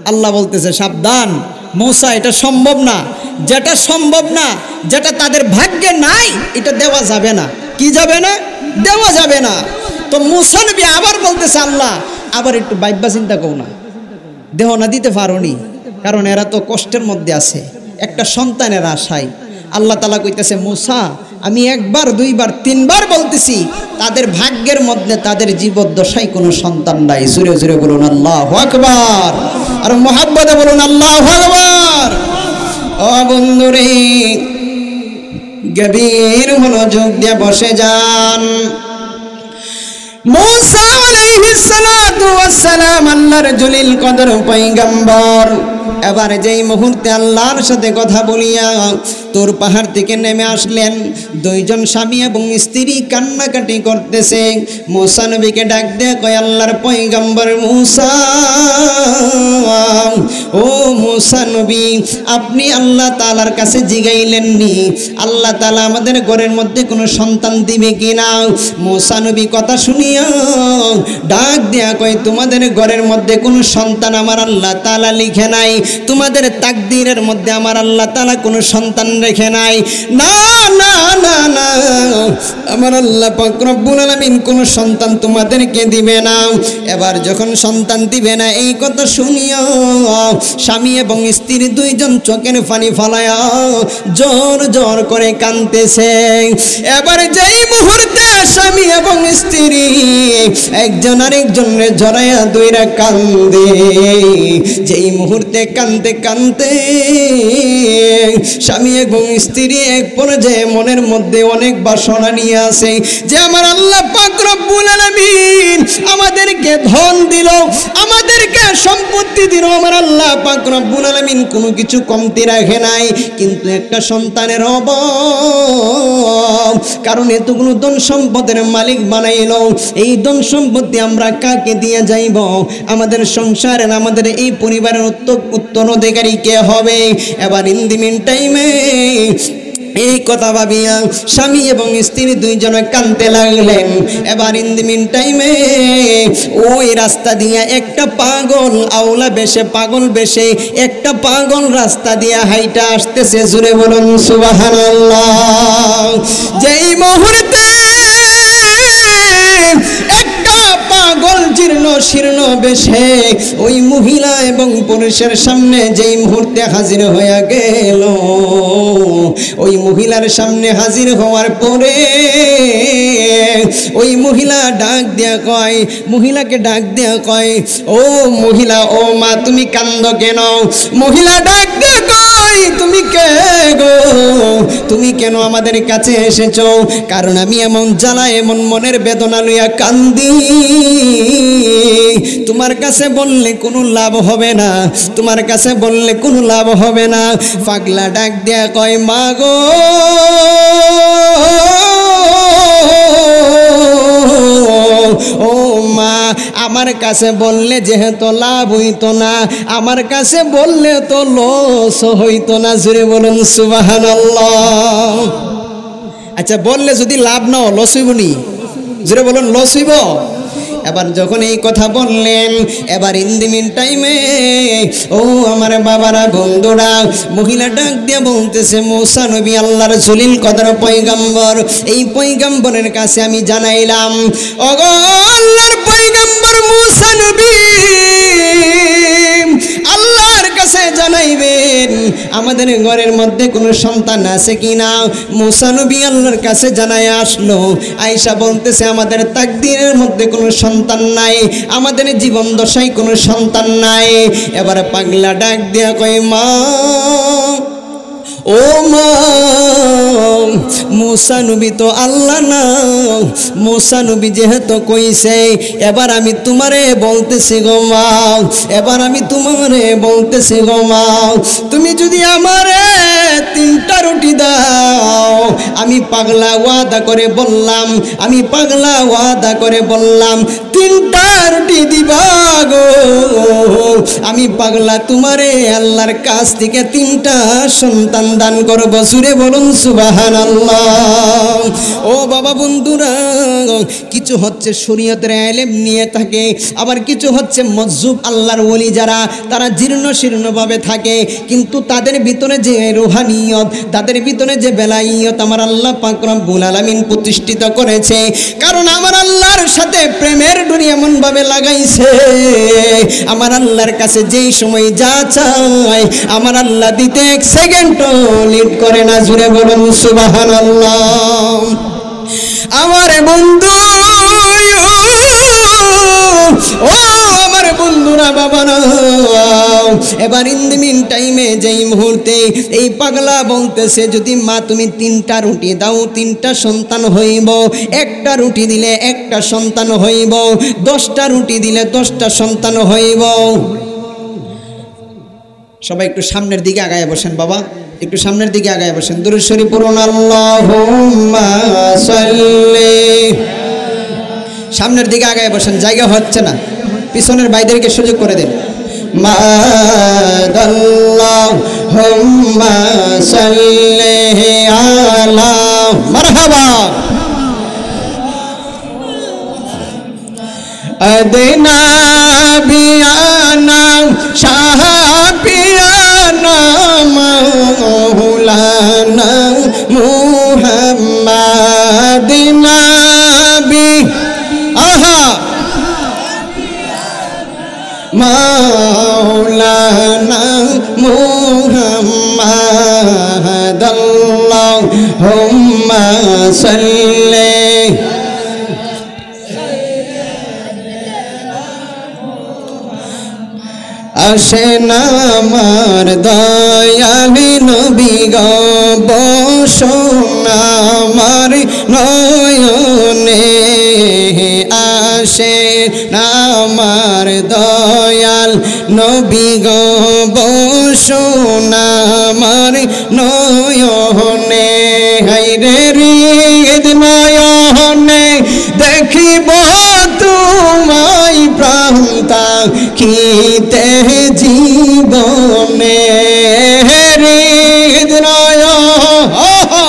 আল্লাহ বলতেছে, সাবধান মুসা, এটা সম্ভব না। যেটা সম্ভব না, যেটা তাদের ভাগ্যে নাই, এটা দেওয়া যাবে না। কি যাবে না? দেওয়া যাবে না। তো মুসা নবী আবার বলতেছে, আল্লাহ আবার একটু বাইব্বা চিন্তা করো না, দেহ না দিতে পারোনি, কারণ এরা তো কষ্টের মধ্যে আছে, একটা সন্তানের আশায়। আল্লাহ তাআলা কইতেছে, মুসা আমি একবার দুইবার তিনবার বলতেছি, তাদের ভাগ্যের মধ্যে তাদের জীবদ্দশায় কোনো সন্তান নাই। জোরে জোরে বলুন আল্লাহু আকবার, আর মুহাব্বতে বলুন আল্লাহু আকবার। ও বন্ধুরে, গভীর মনোযোগ দিয়ে বসে যান। মুসা আলাইহিস সালাতু ওয়াস সালাম আল্লাহর জলিল কদর পয়গম্বর, এবার যেই মুহূর্তে আল্লাহর সাথে কথা বলিয়া তোর পাহাড় থেকে নেমে আসলেন, দুইজন স্বামী এবং স্ত্রী কান্নাকাটি করতেছে। মুসা নবীকে ডাক দিয়ে কয়, আল্লাহর পয়গম্বর মুসা, ও মুসা নবী, আপনি আল্লাহ তাআলার কাছে জিগাইলেননি আল্লাহ তাআলা আমাদের ঘরের মধ্যে কোনো সন্তান দিবে কিনা? মুসা নবী কথা শুনিয়া ডাক দেয়া কয়, তোমাদের ঘরের মধ্যে কোনো সন্তান আমার আল্লাহ তাআলা লিখে নাই, তোমাদের তাকদীরের মধ্যে আমার আল্লাহ তাআলা কোনো সন্তান রেখে নাই। না না না না, আমার আল্লাহ পাক রব্বুল আলামিন কোনো সন্তান তোমাদেরকে দিবে না। এবার যখন সন্তান দিবে না এই কথা শুনিয়া স্বামী এবং স্ত্রী দুইজন চোখের পানি ফলায়া জোর জোর করে কাঁদতেছে। এবার যেই মুহূর্তে স্বামী এবং স্ত্রী একজন আরেকজনের জড়াইয়া দুইরা কান্দে, যেই মুহূর্তে কান্দতে কান্দতে স্বামী এবং স্ত্রী এক পর্যায়ে মনের মধ্যে অনেক বাসনা নিয়ে আসে যে আমার আল্লাহ পাক রব্বুল আলামিন আমাদেরকে ধন দিল, আমাদেরকে সম্পত্তি দিল, আমার আল্লাহ পাক রব্বুল আলামিন কোনো কিছু কমতি রাখে নাই, কিন্তু একটা সন্তানের অভাব, কারণ এতগুলো ধন সম্পদের মালিক বানাইলো, এই ধন সম্পত্তি আমরা কাকে দিয়ে যাইব? আমাদের সংসারের, আমাদের এই পরিবারের উত্তরাধিকারী কে হবে? এবার ইন দি মিন টাইমে এই কথা ভাবিয়া স্বামী এবং স্ত্রী দুইজনে কাঁদতে লাগলেন। এবার ইন দি মিন টাইমে ওই রাস্তা দিয়ে একটা পাগল আওলা বেশে, পাগল বেশে একটা পাগল রাস্তা দিয়ে হাইটা আসতেছে। জুড়ে বলুন সুবহানাল্লাহ। যেই মুহূর্তে একটা পাগল জীর্ণ শীর্ণ বেশে ওই মহিলা এবং পুরুষের সামনে যেই মুহূর্তে হাজির হয়ে গেল, ওই মহিলার সামনে হাজির হওয়ার পরে ওই মহিলা ডাক দেয়া কয়, মহিলাকে ডাক দেয়া কয়, ও মহিলা, ও মা, তুমি কান্দো কেন? মহিলা ডাক দেয়া কয়, তুমি কে গো? তুমি কেন আমাদের কাছে এসেছো? কারণ আমি এমন জ্বালা, এমন মনের বেদনা লইয়া কান্দি, তোমার কাছে বললে কোনো লাভ হবে না, তোমার কাছে বললে কোনো লাভ হবে না। পাগলা ডাক দেয়া কয়, মা গো, ও মা, আমার কাছে বললে যেহেতু লাভ হইতো না, আমার কাছে বললে তো লস হইতো না। জুড়ে বলুন সুবহানাল্লাহ। আচ্ছা, বললে যদি লাভ না লস হইব নি? জুড়ে বলুন লস হইব। এবার যখন এই কথা বললেন, এবার ইন দি মিন টাইমে ও আমার বাবারা, বন্ধুরা, মহিলা ডাক দিয়ে বলতেছে, মুসা নবী আল্লাহর জলিল কদর পয়গম্বর, এই পয়গম্বরের কাছে আমি জানাইলাম, ওগো আল্লাহর পয়গম্বর মুসা নবী, আল্লাহর কাছে জানাইবেন আমাদের ঘরের মধ্যে কোনো সন্তান আছে কিনা। মুসা নবী আল্লাহর কাছে জানায় আসলো, আয়েশা বলতেছে আমাদের তাকদীরের মধ্যে কোনো সন্তান নাই, আমাদের জীবন দশায় কোনো সন্তান নাই। এবার পাগলা ডাক দিয়া কয়, মা, ও মা, মুসা নবী তো আল্লাহ না, মুসা নবী যেহেতু কইছে, এবার আমি তোমারে বলতেছি গো মা, এবার আমি তোমারে বলতেছি গো মা, তুমি যদি আমারে 3টা রুটি দাও, আমি পাগলা ওয়াদা করে বললাম, আমি পাগলা ওয়াদা করে বললাম 3টা রুটি দিবা গো, আমি পাগলা তোমারে আল্লাহর কাছ থেকে 3টা সন্তান দান করব। জুড়ে বলুন সুবহানাল্লাহ। ও বাবা, বন্ধুরা, কিছু হচ্ছে শরীয়তের ইলম নিয়ে থাকে, আবার কিছু হচ্ছে মজজুব আল্লাহর ওলি যারা, তারা জীর্ণ শীর্ণভাবে থাকে, কিন্তু তাদের ভিতরে যে রুহানিয়ত, তাদের ভিতরে যে বেলাইয়ত আমার আল্লাহ পাক রব্বুল আলামিন প্রতিষ্ঠিত করেছে। কারণ আমার আল্লাহর সাথে প্রেমের ডুরি এমন ভাবে লাগাইছে, আমার আল্লাহর আল্লাহর কাছে যেই সময় যা চায় আমার আল্লাহ দিতে 1 সেকেন্ডও লিড করে না। জুড়ে বলুন সুবহানাল্লাহ। আমার বন্ধু, ও আমার বন্ধুরা, বাবারা, এবার ইন দি মিন টাইমে যেই মুহূর্তে এই পাগলা বলতেছে যদি মা তুমি 3টা রুটি দাও 3টা সন্তান হইব, 1টা রুটি দিলে 1টা সন্তান হইব, 10টা রুটি দিলে 10টা সন্তান হইব। সবাই একটু সামনের দিকে আগায় বসেন বাবা, একটু সামনের দিকে আগায় বসেন। দুরূদ শরীফ পড়ুন। আল্লাহুম্মা সাল্লি। সামনের দিকে আগায় বসেন, জায়গা হচ্ছে না, পিছনের ভাইদেরকে সুযোগ করে দেন। আল্লাহুম্মা সাল্লি আলা মারহাবা আদিনা বিয়ানা শাহবিয়ানা মাওলানা মুহাম্মাদিনা বি আহা মাওলানা মুহাম্মাদ আল্লাহুম্মা সাল্লি। আসেন আমার দয়ালি নবী গো বসুন আমার নয়নে, আসেন আমার দয়াল নবী গো বসুন আমার নয়নে। হায়রে হৃদ নয়নে দেখিব তোমায় প্রাণ তাকিতে জীবনে। হৃদ নয়নে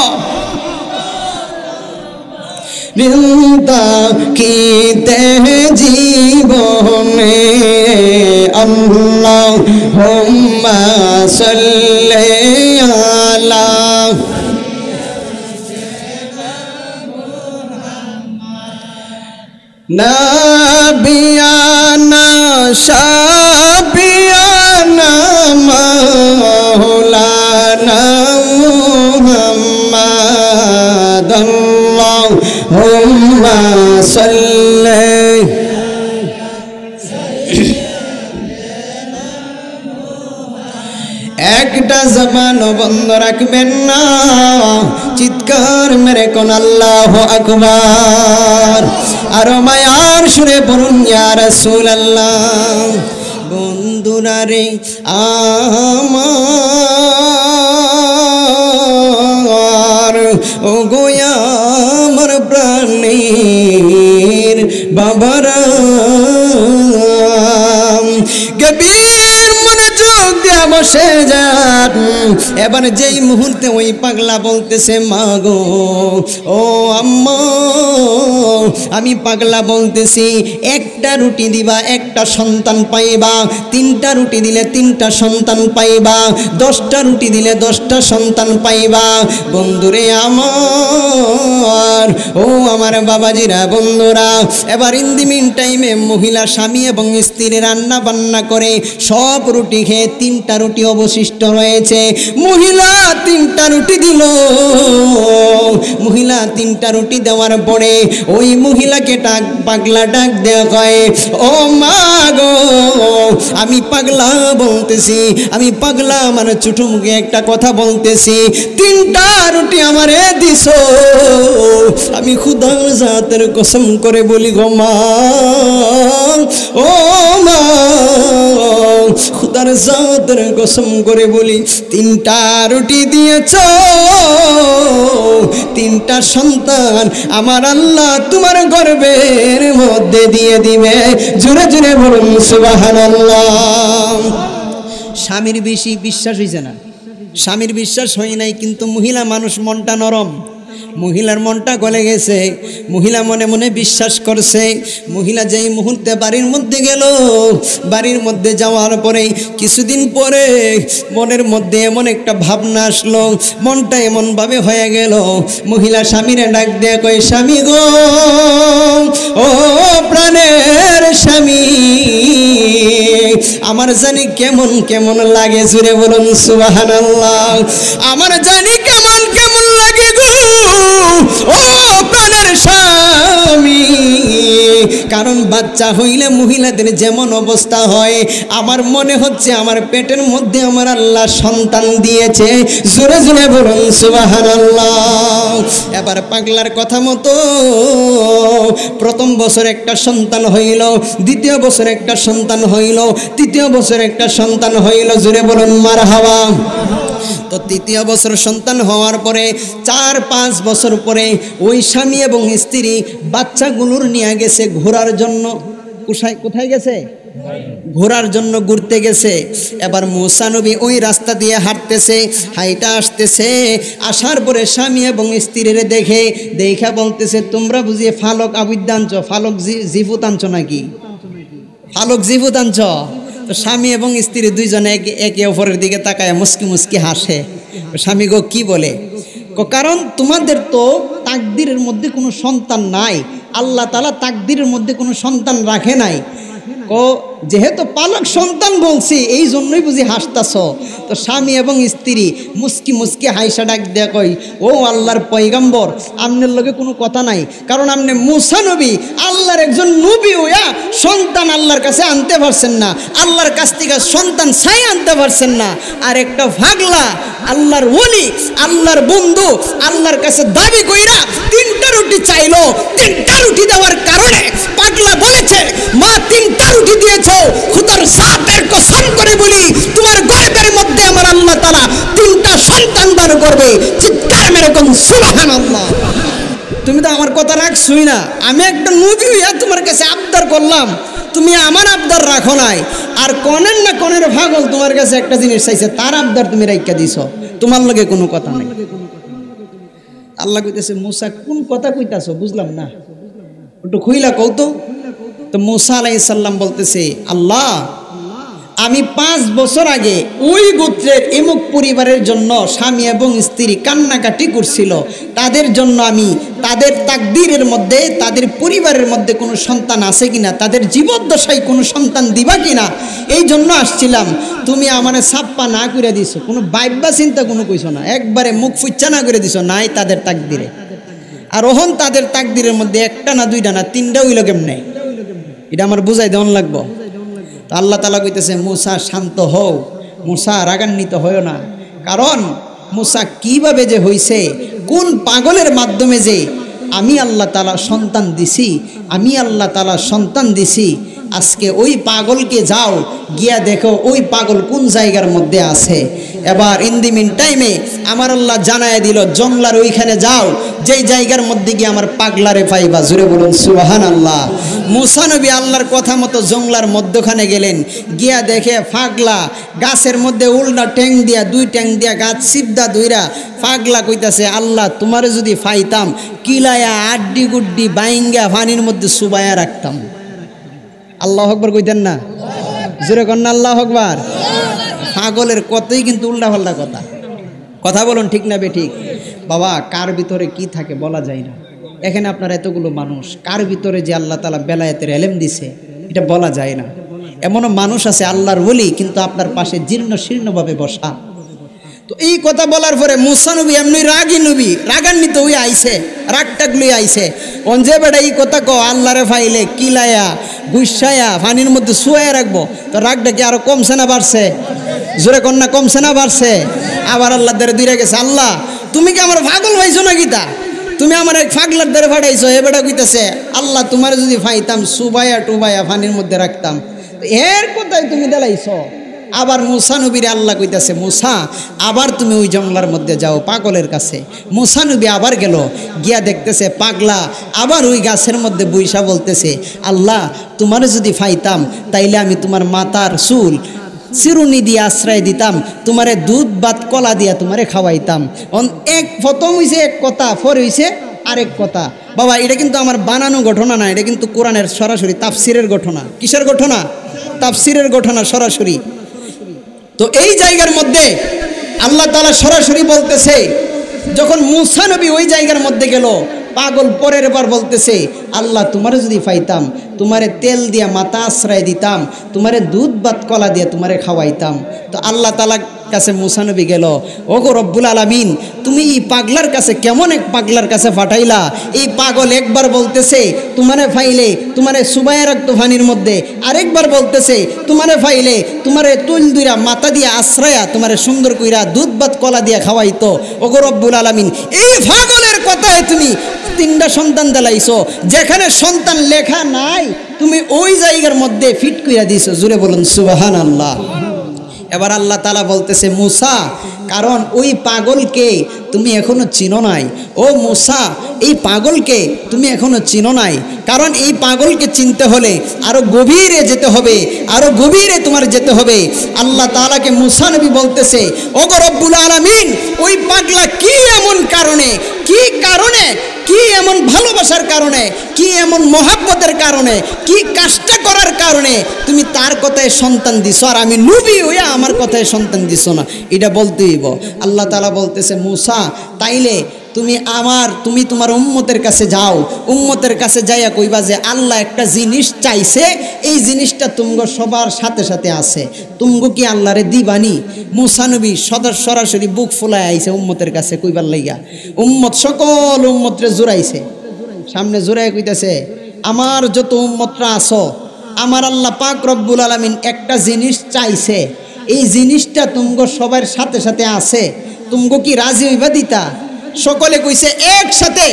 তাকিতে জীবনে। আল্লাহুম্মা সাল্লি আলা নাবিয়ানা শাবিয়ানা মাওলানা মুহাম্মাদ আল্লাহুম্মা সাল্লি। একটা জবান বন্ধ রাখবেন না, চিৎকার মেরে কোন আল্লাহু আকবার। আর মায়ার সুরে পড়ুন ইয়া রাসূলুল্লাহ। বন্ধুরা রে আমার, ও গোয়া আমার প্রাণের বাবারা, গভীর মনোযোগ দিয়া বসে যান। এবার যেই মুহূর্তে ওই পাগলা বলতেছে মা গো, ও আম্মা, আমি পাগলা বলতেছি 1টা রুটি দিবা 1টা সন্তান পাইবা, 3টা রুটি দিলে 3টা সন্তান পাইবা, 10টা রুটি দিলে 10টা সন্তান পাইবা। বন্ধুরে আমার, ও আমার বাবাজিরা, বন্ধুরা, এবার ইন দি মিন টাইমে মহিলা স্বামী এবং স্ত্রী রান্না বান্না করে সব রুটি খেয়ে 3টা রুটি অবশিষ্ট রয়েছে। মহিলা 3টা রুটি দিল। মহিলা 3টা রুটি দেওয়ার পরে ওই মহিলাকে পাগলা ডাক দেওয়া হয়, ও মা গো, আমি পাগলা বলতেছি, আমি পাগলা আমার ছোট মুখে একটা কথা বলতেছি, 3টা রুটি আমারে দিছো, আমি খুদার জাতের কসম করে বলি গো মা, ও মা, খুদার জাতের কসম করে বলি 3টা রুটি দিয়েছ, 3টা সন্তান আমার আল্লাহ তোমার গর্ভের মধ্যে দিয়ে দিবে। জোরে জোরে বলুন সুবহানাল্লাহ। স্বামীর বেশি বিশ্বাস হইছে না, স্বামীর বিশ্বাস হয় নাই, কিন্তু মহিলা মানুষ মনটা নরম, মহিলার মনটা গলে গেছে। মহিলা মনে মনে বিশ্বাস করছে। মহিলা যেই মুহূর্তে বাড়ির মধ্যে গেল, বাড়ির মধ্যে যাওয়ার পরে কিছুদিন পরে মনের মধ্যে এমন একটা ভাবনা আসলো, মনটা এমনভাবে হয়ে গেল, মহিলা স্বামীরে ডাক দিয়ে কয়, স্বামী গো, ও প্রাণের স্বামী, আমার জানি কেমন কেমন লাগে, জুড়ে বলুন সুবহানাল্লাহ। আমার জানি কেমন কেমন লাগে গো ও প্রাণের স্বামী। কারণ বাচ্চা হইলে মহিলাদের যেমন অবস্থা হয়, আমার মনে হচ্ছে আমার পেটের মধ্যে আমার আল্লাহ সন্তান দিয়েছে, জোরে জোরে বলুন সুবহানাল্লাহ। এবার পাগলার কথা মতো প্রথম বছর একটা সন্তান হইল, দ্বিতীয় বছর একটা সন্তান হইল, তৃতীয় বছর একটা সন্তান হইল, জোরে বলুন মারহাবা। তো তৃতীয় বছর সন্তান হওয়ার পরে 4-5 বছর পরে ওই স্বামী এবং স্ত্রী বাচ্চাগুলোর নিয়ে গেছে ঘোরার জন্য। কোথায় গেছে? ঘোরার জন্য ঘুরতে গেছে। এবার মুসা নবী ওই রাস্তা দিয়ে হাঁটতেছে, হাইটা আসতেছে। আসার পরে স্বামী এবং স্ত্রীর দেখা বলতেছে, তোমরা বুঝিয়ে ফালক আবিদ্য আনছ, ফালক জিফুত আনছ নাকি? ফালক জিফুত আনছ? তো স্বামী এবং স্ত্রী দুইজনে একে অপরের দিকে তাকায় মুস্কি মুস্কি হাসে। স্বামী গো কি বলে? কারণ তোমাদের তো তাকদিরের মধ্যে কোনো সন্তান নাই, আল্লাহ তাআলা তাকদিরের মধ্যে কোনো সন্তান রাখে নাই। যেহেতু পালক সন্তান বলছি এই জন্যই বুঝি হাসতাছ। তো স্বামী এবং স্ত্রী মুস্কি মুস্কি হাইসা ডাক দেয়া কই, ও আল্লাহর পয়গম্বর, আপনার লগে কোনো কথা নাই, কারণ আপনি মুসা নবী আল্লাহর একজন নবী হইয়া সন্তান আল্লাহর কাছে আনতে পারছেন না, আল্লাহর কাছ থেকে সন্তান চাই আনতে পারছেন না। আর একটা ভাগলা আল্লাহর ওলি, আল্লাহর বন্ধু, আল্লাহর কাছে দাবি কইরা 3টা রুটি চাইলো, 3টা রুটি দেওয়ার কারণে পাগলা বলেছে, মা 3টা রুটি দিয়েছো, খুদার জাতের কসম করে বলি তোমার গর্ভের মধ্যে আমার আল্লাহ তাআলা 3টা সন্তান দান করবে। চিৎকার মেরে কোন সুবহানাল্লাহ। তুমি তো আমার কথা রাখছই না, আমি একটা নবী হইয়া তোমার কাছে আবদার করলাম, তুমি আমার আবদার রাখো নাই। আর কনের না কনের ভাগল তোমার কাছে একটা জিনিস চাইছে, তার আবদার তুমি রাইখা দিছো, তোমার লগে কোনো কথা নাই। আল্লাহ কইতেছে, মুসা কোন কথা কইতাছো বুঝলাম না, একটু খুইলা কও তো। তো মুসা আলাইহিস সালাম বলতেছে, আল্লাহ আমি 5 বছর আগে ওই গোত্রের এমুক পরিবারের জন্য স্বামী এবং স্ত্রী কান্নাকাটি করছিল, তাদের জন্য আমি তাদের তাকদীরের মধ্যে, তাদের পরিবারের মধ্যে কোনো সন্তান আছে কিনা, তাদের জীবদ্দশায় কোনো সন্তান দিবা কিনা, এই জন্য আসছিলাম। তুমি আমার ছাপ্পা না করে দিছো, কোনো বাইব্বা চিন্তা কোনো কইছো না, একবারে মুখ ফুচ্চা না করে দিছো, নাই তাদের তাকদীরে। আর ওহন তাদের তাকদীরের মধ্যে একটা না দুইটা না 3টা হইল কেমনে, এটা আমার বুঝাই দেওয়ান লাগবো। তো আল্লাহ তাআলা কইতেছে, মুসা শান্ত হও, মুসা রাগান্বিত হইও না। কারণ মুসা কিভাবে যে হইছে, কোন পাগলের মাধ্যমে যে আমি আল্লাহ তাআলা সন্তান দিছি, আমি আল্লাহ তাআলা সন্তান দিছি। আজকে ওই পাগলকে যাও গিয়া দেখো ওই পাগল কোন জায়গার মধ্যে আছে। এবার ইন দি মিন টাইমে আমার আল্লাহ জানায় দিল, জংলার ওইখানে যাও, যেই জায়গার মধ্যে গিয়ে আমার পাগলারে পাইবা, জুড়ে বলুন সুবহানাল্লাহ। মুসা নবী আল্লাহর কথা মতো জংলার মধ্যখানে গেলেন, গিয়া দেখে পাগলা গাছের মধ্যে উল্টা ট্যাং দিয়া, 2 ট্যাং দিয়া গাছ সিদ্ধা ধইরা পাগলা কইতাছে, আল্লাহ তোমারে যদি পাইতাম কিলায়া আড্ডি গুড্ডি বাইঙ্গা পানির মধ্যে সুবায়া রাখতাম। আল্লাহু আকবার কইতেন না, জোরে কর না আল্লাহু আকবার। পাগলের কতই কিন্তু উল্টাপাল্টা কথা বলুন, ঠিক না বেঠিক? বাবা কার ভিতরে কি থাকে বলা যায় না। এখানে আপনার এতগুলো মানুষ, কার ভিতরে যে আল্লাহ তাআলা বেলায়েতের ইলম দিছে এটা বলা যায় না। এমনও মানুষ আছে আল্লাহর ওলি কিন্তু আপনার পাশে জীর্ণ শীর্ণভাবে বসা। তো এই কথা বলার পরে মুসা নবী এমনি রাগী নবী, রাগান্বিত হয়ে আইছে, রাগটাগলি আইছে। অঞ্জে বেটা এই কথা কো, আল্লাহরে ফাইলে কিলায়া গুসায়া পানির মধ্যে শুয়ায় রাখবো, তো রাগটা কি আরো কমছে না বাড়ছে? জোরে কন্যা কমছে না বাড়ছে? আবার আল্লাহ দ্বারে দূরে গেছে, আল্লাহ তুমি কি আমার পাগল হইছো নাকি? তা তুমি আমার এক পাগলার দ্বারে ফাটাইছো। এ বেটা কইতেছে, আল্লাহ তোমার যদি ফাইতাম সুবায়া টুবায়া পানির মধ্যে রাখতাম, এর কোথায় তুমি দেলাইছো? আবার মুসা নবীর আল্লাহ কইতাছে, মুসা আবার তুমি ওই জঙ্গলার মধ্যে যাও পাগলের কাছে। মুসা নবী আবার গেল, গিয়া দেখতেছে পাগলা আবার ওই গাছের মধ্যে বইসা বলতেছে, আল্লাহ তোমার যদি ফাইতাম তাইলে আমি তোমার মাথার চুল চিরুনি দিয়ে আশ্রয় দিতাম, তোমারে দুধ ভাত কলা দিয়া তোমারে খাওয়াইতাম। এক প্রথম হইছে এক কথা, পরে হইছে আরেক কথা। বাবা এটা কিন্তু আমার বানানো ঘটনা না, এটা কিন্তু কোরআনের সরাসরি তাফসিরের ঘটনা। কিসের ঘটনা? তাফসিরের ঘটনা সরাসরি। তো এই জায়গার মধ্যে আল্লাহ তাআলা সরাসরি বলতেছে, যখন মুসা নবী ওই জায়গার মধ্যে গেল, পাগল পরের বার বলতেছে, আল্লাহ তোমার যদি পাইতাম তোমারে তেল দিয়া মাথা আশ্রয় দিতাম, তোমারে দুধ ভাত কলা দিয়ে তোমারে খাওয়াইতাম। তো আল্লাহ তাআলার কাছে মুসা নবী গেল, ওগো রব্বুল আলামিন, তুমি এই পাগলার কাছে কেমন এক পাগলার কাছে পাঠাইলা? এই পাগল একবার বলতেছে তোমারে ফাইলে তোমারে সুবাইয়া রাখতো পানির মধ্যে, আরেকবার বলতেছে তোমারে ফাইলে তোমারে তুল দুইরা মাথা দিয়ে আশ্রয়া তোমারে সুন্দর কইরা দুধ ভাত কলা দিয়ে খাওয়াইতো। ওগো রব্বুল আলামিন, এই পাগলের কথায় তুমি 3টা সন্তান দিলাইছো, যেখানে সন্তান লেখা নাই তুমি ওই জায়গার মধ্যে ফিট কইরা দিছো। জুড়ে বলুন সুবহানাল্লাহ। এবার আল্লাহ তাআলা বলতেছে, মুসা, কারণ ওই পাগলকে তুমি এখনো চিনো নাই। ও মুসা, এই পাগলকে তুমি এখনো চিনো নাই, কারণ এই পাগলকে চিনতে হলে আরো গভীরে যেতে হবে, আরো গভীরে তোমার যেতে হবে। আল্লাহ তাআলাকে মুসা নবী বলতেছে, ওগো রব্বুল আলামিন, ওই পাগলা কি এমন কারণে, কি কারণে, কি এমন ভালোবাসার কারণে, কি এমন মহাব্বতের কারণে, কি কাজটা করার কারণে তুমি তার কথায় সন্তান দিছো, আর আমি নবী হইয়া আমার কথায় সন্তান দিছো না? এটা বলতে হইব। আল্লাহ তাআলা বলতেছে, মুসা, তাইলে তুমি তোমার উম্মতের কাছে যাও, উম্মতের কাছে যাইয়া কইবা যে আল্লাহ একটা জিনিস চাইছে, এই জিনিসটা তুমগো সবার সাথে সাথে আছে, তুমগো কি আল্লাহরে দিবানি? মুসা নবী সরাসরি বুক ফুলায় আইছে উম্মতের কাছে কইবার লাইগা। উম্মত সকল উম্মতরে জোড়াইছে, সামনে জোড়ায় কইতাছে, আমার যত উম্মতরা আছো, আমার আল্লাহ পাক রব্বুল আলামিন একটা জিনিস চাইছে, এই জিনিসটা তুমগো সবার সাথে সাথে আছে, তুমগো কি রাজি হইবা দিতা? সকলে কইছে একসাথে,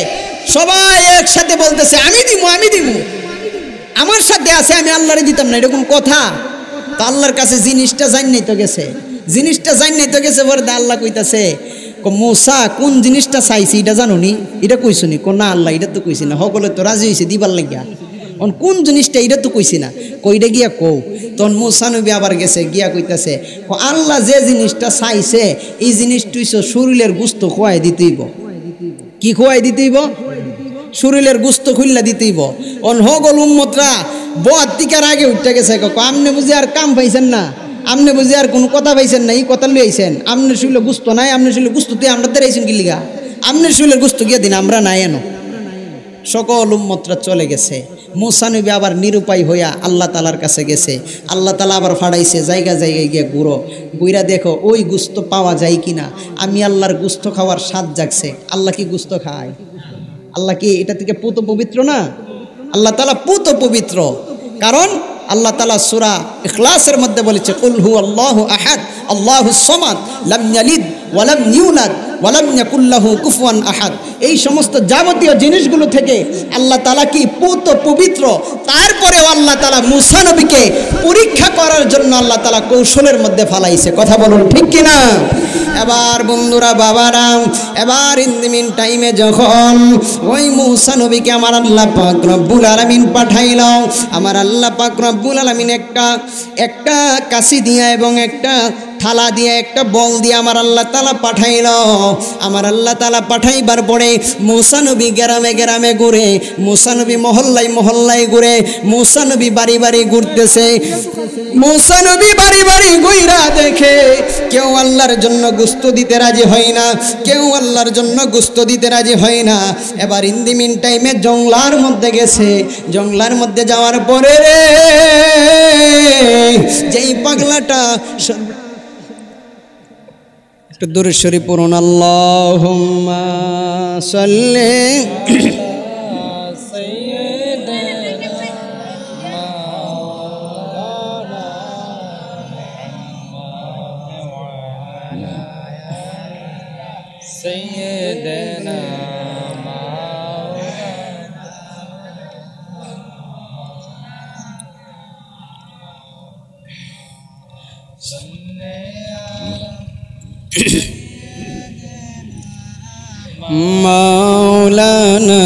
সবাই একসাথে বলতেছে, আমি দিমু, আমি দিমু, আমার সাথে আছে, আমি আল্লাহরে দিতাম না, এরকম কথা? তো আল্লাহর কাছে জিনিসটা জানাই তো গেছে, জিনিসটা জানাই তো গেছে। পরে আল্লাহ কইতাছে, মুসা, কোন জিনিসটা চাইছি এটা জানো নি? এটা কইছো নি? না আল্লাহ, এটা তো কইছি না। সকলে তো রাজি হয়েছে দিবার লাগিয়া, কোন জিনিসটা এটা তো কইছি না, কইটা গিয়া কও। তখন মুসা নবী আবার গেছে, গিয়া কইতাছে, আল্লাহ যে জিনিসটা চাইছে এই জিনিসটা শরীরের গোস্ত খোয়াই দিতেইব। কি খোয়াই দিতেইব? শরীরের গোস্ত খুললা দিতেইব। হগল উম্মতরা বদ টিকার আগে উঠতে গেছে, আমনে বুঝি আর কাম পাইছেন না, আমনে বুঝি আর কোনো কথা পাইছেন না, এই কথা লই আইছেন, আমনে শরীরে গোস্ত নাই, আমনে শরীরে গোস্ত তুই আমরা দেরাইছেন কি লিগা? আমনে শরীরের গোস্ত গিয়া দিন, আমরা নাই এনো। সকল উম্মতরা চলে গেছে। মুসা নবী আবার নিরুপায় হইয়া আল্লাহ তাআলার কাছে গেছে। আল্লাহ তাআলা আবার ফাড়াইছে, জায়গা জায়গায় গিয়ে ঘুরা দেখো ওই গুস্ত পাওয়া যায় কিনা। আমি আল্লাহর গুস্ত খাওয়ার স্বাদ জাগছে। আল্লাহ কি গুস্ত খায়? আল্লাহ কি এটা থেকে পুত পবিত্র না? আল্লাহ তাআলা পুত পবিত্র, কারণ আল্লাহ তাআলা সূরা ইখলাসের মধ্যে বলেছে, কুল হু আল্লাহু আহাদ আল্লাহুস সামাদ লাম ইয়ালিদ ওয়া লাম ইউলাদ ওয়া লাম ইয়াকুল লাহু কুফুয়ান আহাদ। এই সমস্ত যাবতীয় জিনিসগুলো থেকে আল্লাহ তাআলা কি পুত পবিত্র। তারপরেও আল্লাহ তাআলা মুসা নবীকে পরীক্ষা করার জন্য আল্লাহ তাআলা কৌশলের মধ্যে ফালাইছে। কথা বলুন ঠিক কিনা? এবার বন্ধুরা, বাবারা, এবার ইন দি মিন টাইমে যখন ওই মুসা নবীকে আমার আল্লাহ পাক রব্বুল আলামিন পাঠাইল, আমার আল্লাহ পাক রব্বুল আলামিন একটা কাশি দিয়া এবং একটা থালা দিয়ে, একটা বল দিয়ে আমার আল্লাহ তাআলা পাঠাইল। আমার আল্লাহ তাআলা পাঠাইবার পরে মুসা নবী গ্রামে গ্রামে ঘুরে, মুসা নবী মহল্লায় মহল্লায় ঘুরে, মুসা নবী বাড়ি বাড়ি ঘুরতেছে। মুসা নবী বাড়ি বাড়ি ঘুইরা দেখে কেউ আল্লাহর জন্য গোশত দিতে রাজি হয় না, কেউ আল্লাহর জন্য গোশত দিতে রাজি হয় না। এবার ইন দি মিন টাইমে জংলার মধ্যে গেছে। জংলার মধ্যে যাওয়ার পরে রে যেই পাগলাটা, একটু দূরে শরীফ পড়ুন, আল্লাহুম্মা সাল্লি সাইয়্যিদানা মাওলানা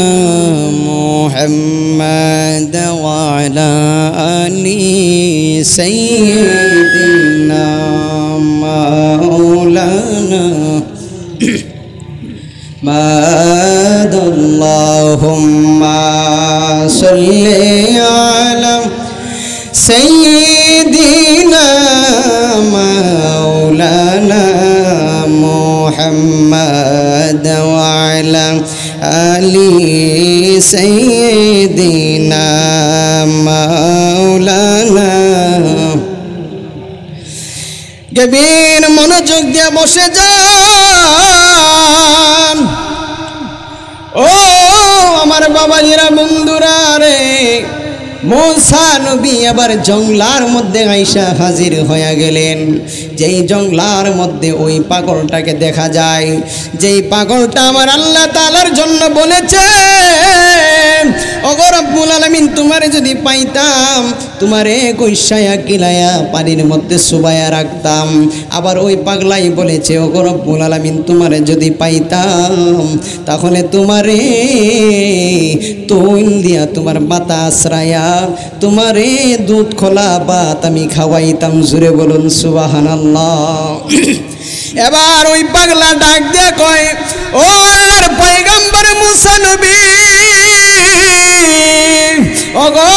মুহাম্মদ ওয়া আলা আলি সাইয়্যিদিনা মাওলানা আল্লাহুম্মা সাল্লি আলা সাইয়্যিদিনা মাওলানা মুহাম্মদ ওয়া আলা আলি সাইয়্যিদিনা মাওলানা। গভীর মনোযোগ দিয়ে বসে যান ও আমার বাবাজিরা, বন্ধুরা রে। মূসা নবী আবার জঙ্গলার মধ্যে আইসা হাজির হয়ে গেলেন। যেই জঙ্গলার মধ্যে ওই পাগলটাকে দেখা যায়, যেই পাগলটা আমার আল্লাহ তাআলার জন্য বলেছে, ওগো রব্বুল আলামিন, তোমারে যদি পাইতাম তোমারে কইসায়া কিলায়া পানির মধ্যে চুবাইয়া রাখতাম। আবার ওই পাগলাই বলেছে, ওগো রব্বুল আলামিন, তোমারে যদি পাইতাম তাহলে তোমারে তৈল দিয়া তোমার মাথা আশ্রায়া তোমারে দুধ খোলা ভাত আমি খাওয়াইতাম। জুড়ে বলুন সুবহানাল্লাহ। এবার ওই পাগলা ডাক দিয়ে কয়, ও আল্লাহর পয়গম্বর মূসা নবী, ওগো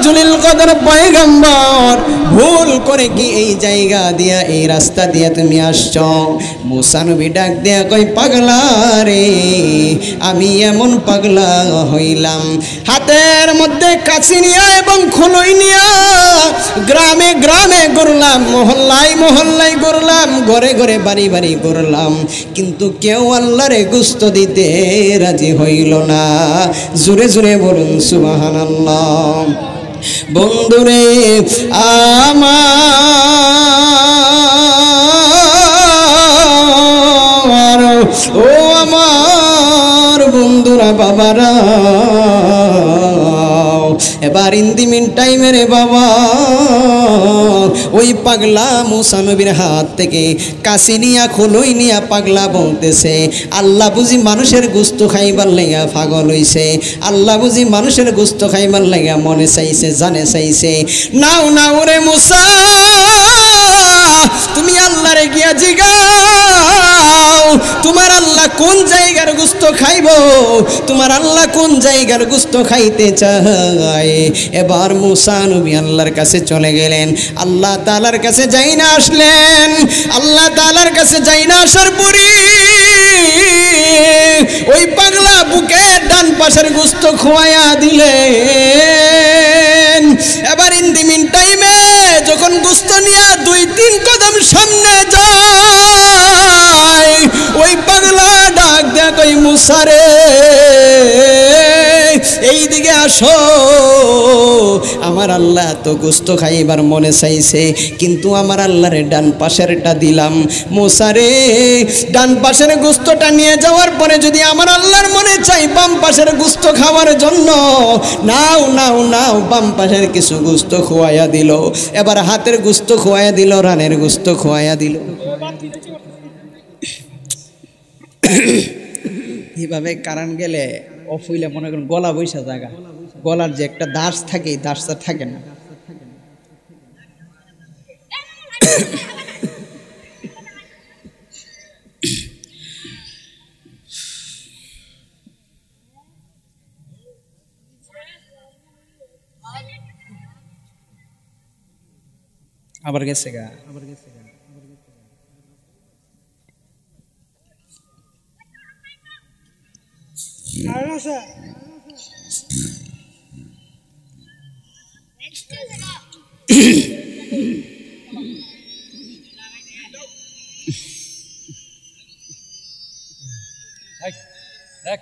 জলিল কদর পয়গম্বর, ভুল করে কি এই জায়গা দিয়া এই রাস্তা দিয়া তুমি আসছো? মূসা নবী ডাক দিয়া কই, পাগলা রে, আমি এমন পাগলা হইলাম, হাতের মধ্যে কাছি নিয়া এবং খোলই নিয়া গ্রামে গ্রামে ঘুরলাম, মহল্লায় মহল্লায় ঘুরলাম, ঘরে ঘরে বাড়ি বাড়ি ঘুরলাম, কিন্তু কেউ আল্লাহরে গুস্ত দিতে রাজি হইল না। জুরে জুরে বলুন সুবহানাল্লাহ। বন্ধুরে আমার, ও আমার বন্ধুরা বাবারা, এবার ইন দি মিন টাইমে রে বাবা, ওই পাগলা মূসা নবীর হাত থেকে কাশি নিয়া খোলই নিয়া পাগলা বলতেছে, আল্লাহ বুঝি মানুষের গোস্ত খাইবার লাইগা পাগল হইছে, আল্লাহ বুঝি মানুষের গোস্ত খাইবার লাইগা মনে চাইছে, জানে চাইছে। নাও নাও রে মূসা, তুমি আল্লাহরে গিয়া জিগাও, তোমার আল্লাহ কোন জায়গার গোস্ত খাইব, তোমার আল্লাহ কোন জায়গার গোস্ত খাইতে চায়। এবার মূসা নবী আল্লাহর কাছে চলে গেলেন, আল্লাহ তাআলার কাছে যাই না আসলেন। আল্লাহ তাআলার কাছে যাই না আসার পরে ওই পাগলা বুকে ডান পাশের গোস্ত খোয়াইয়া দিলেন। এবার ইন দি মিন টাইমে যখন গোস্ত নিয়ে 2-3 কদম সামনে যায়, ওই পাগলা ডাক দেয়া কই, মূসা রে, এই দিকে আসো, আমার আল্লাহ তো গোস্ত খাইবার মনে চাইছে, কিন্তু আমার আল্লাহরে ডান পাশেরটা দিলাম। মূসা রে, ডান পাশের গোস্তটা নিয়ে যাওয়ার পরে যদি আমার আল্লাহর মনে চাই বাম পাশের গোস্ত খাওয়ার জন্য, নাও নাও নাও, বাম পাশের কিছু গোস্ত খোয়াইয়া দিল। এবার হাতের গোস্ত খোয়াইয়া দিল, রানের গোস্ত খোয়াইয়া দিল। এইভাবে কারণ গেলে অফ হইলে মনে করেন গলা বৈশা জায়গা, গলার যে একটা দাস থাকে, এই দাসটা থাকে না। আবার গেছে গা, আবার গেছে গা। দেখ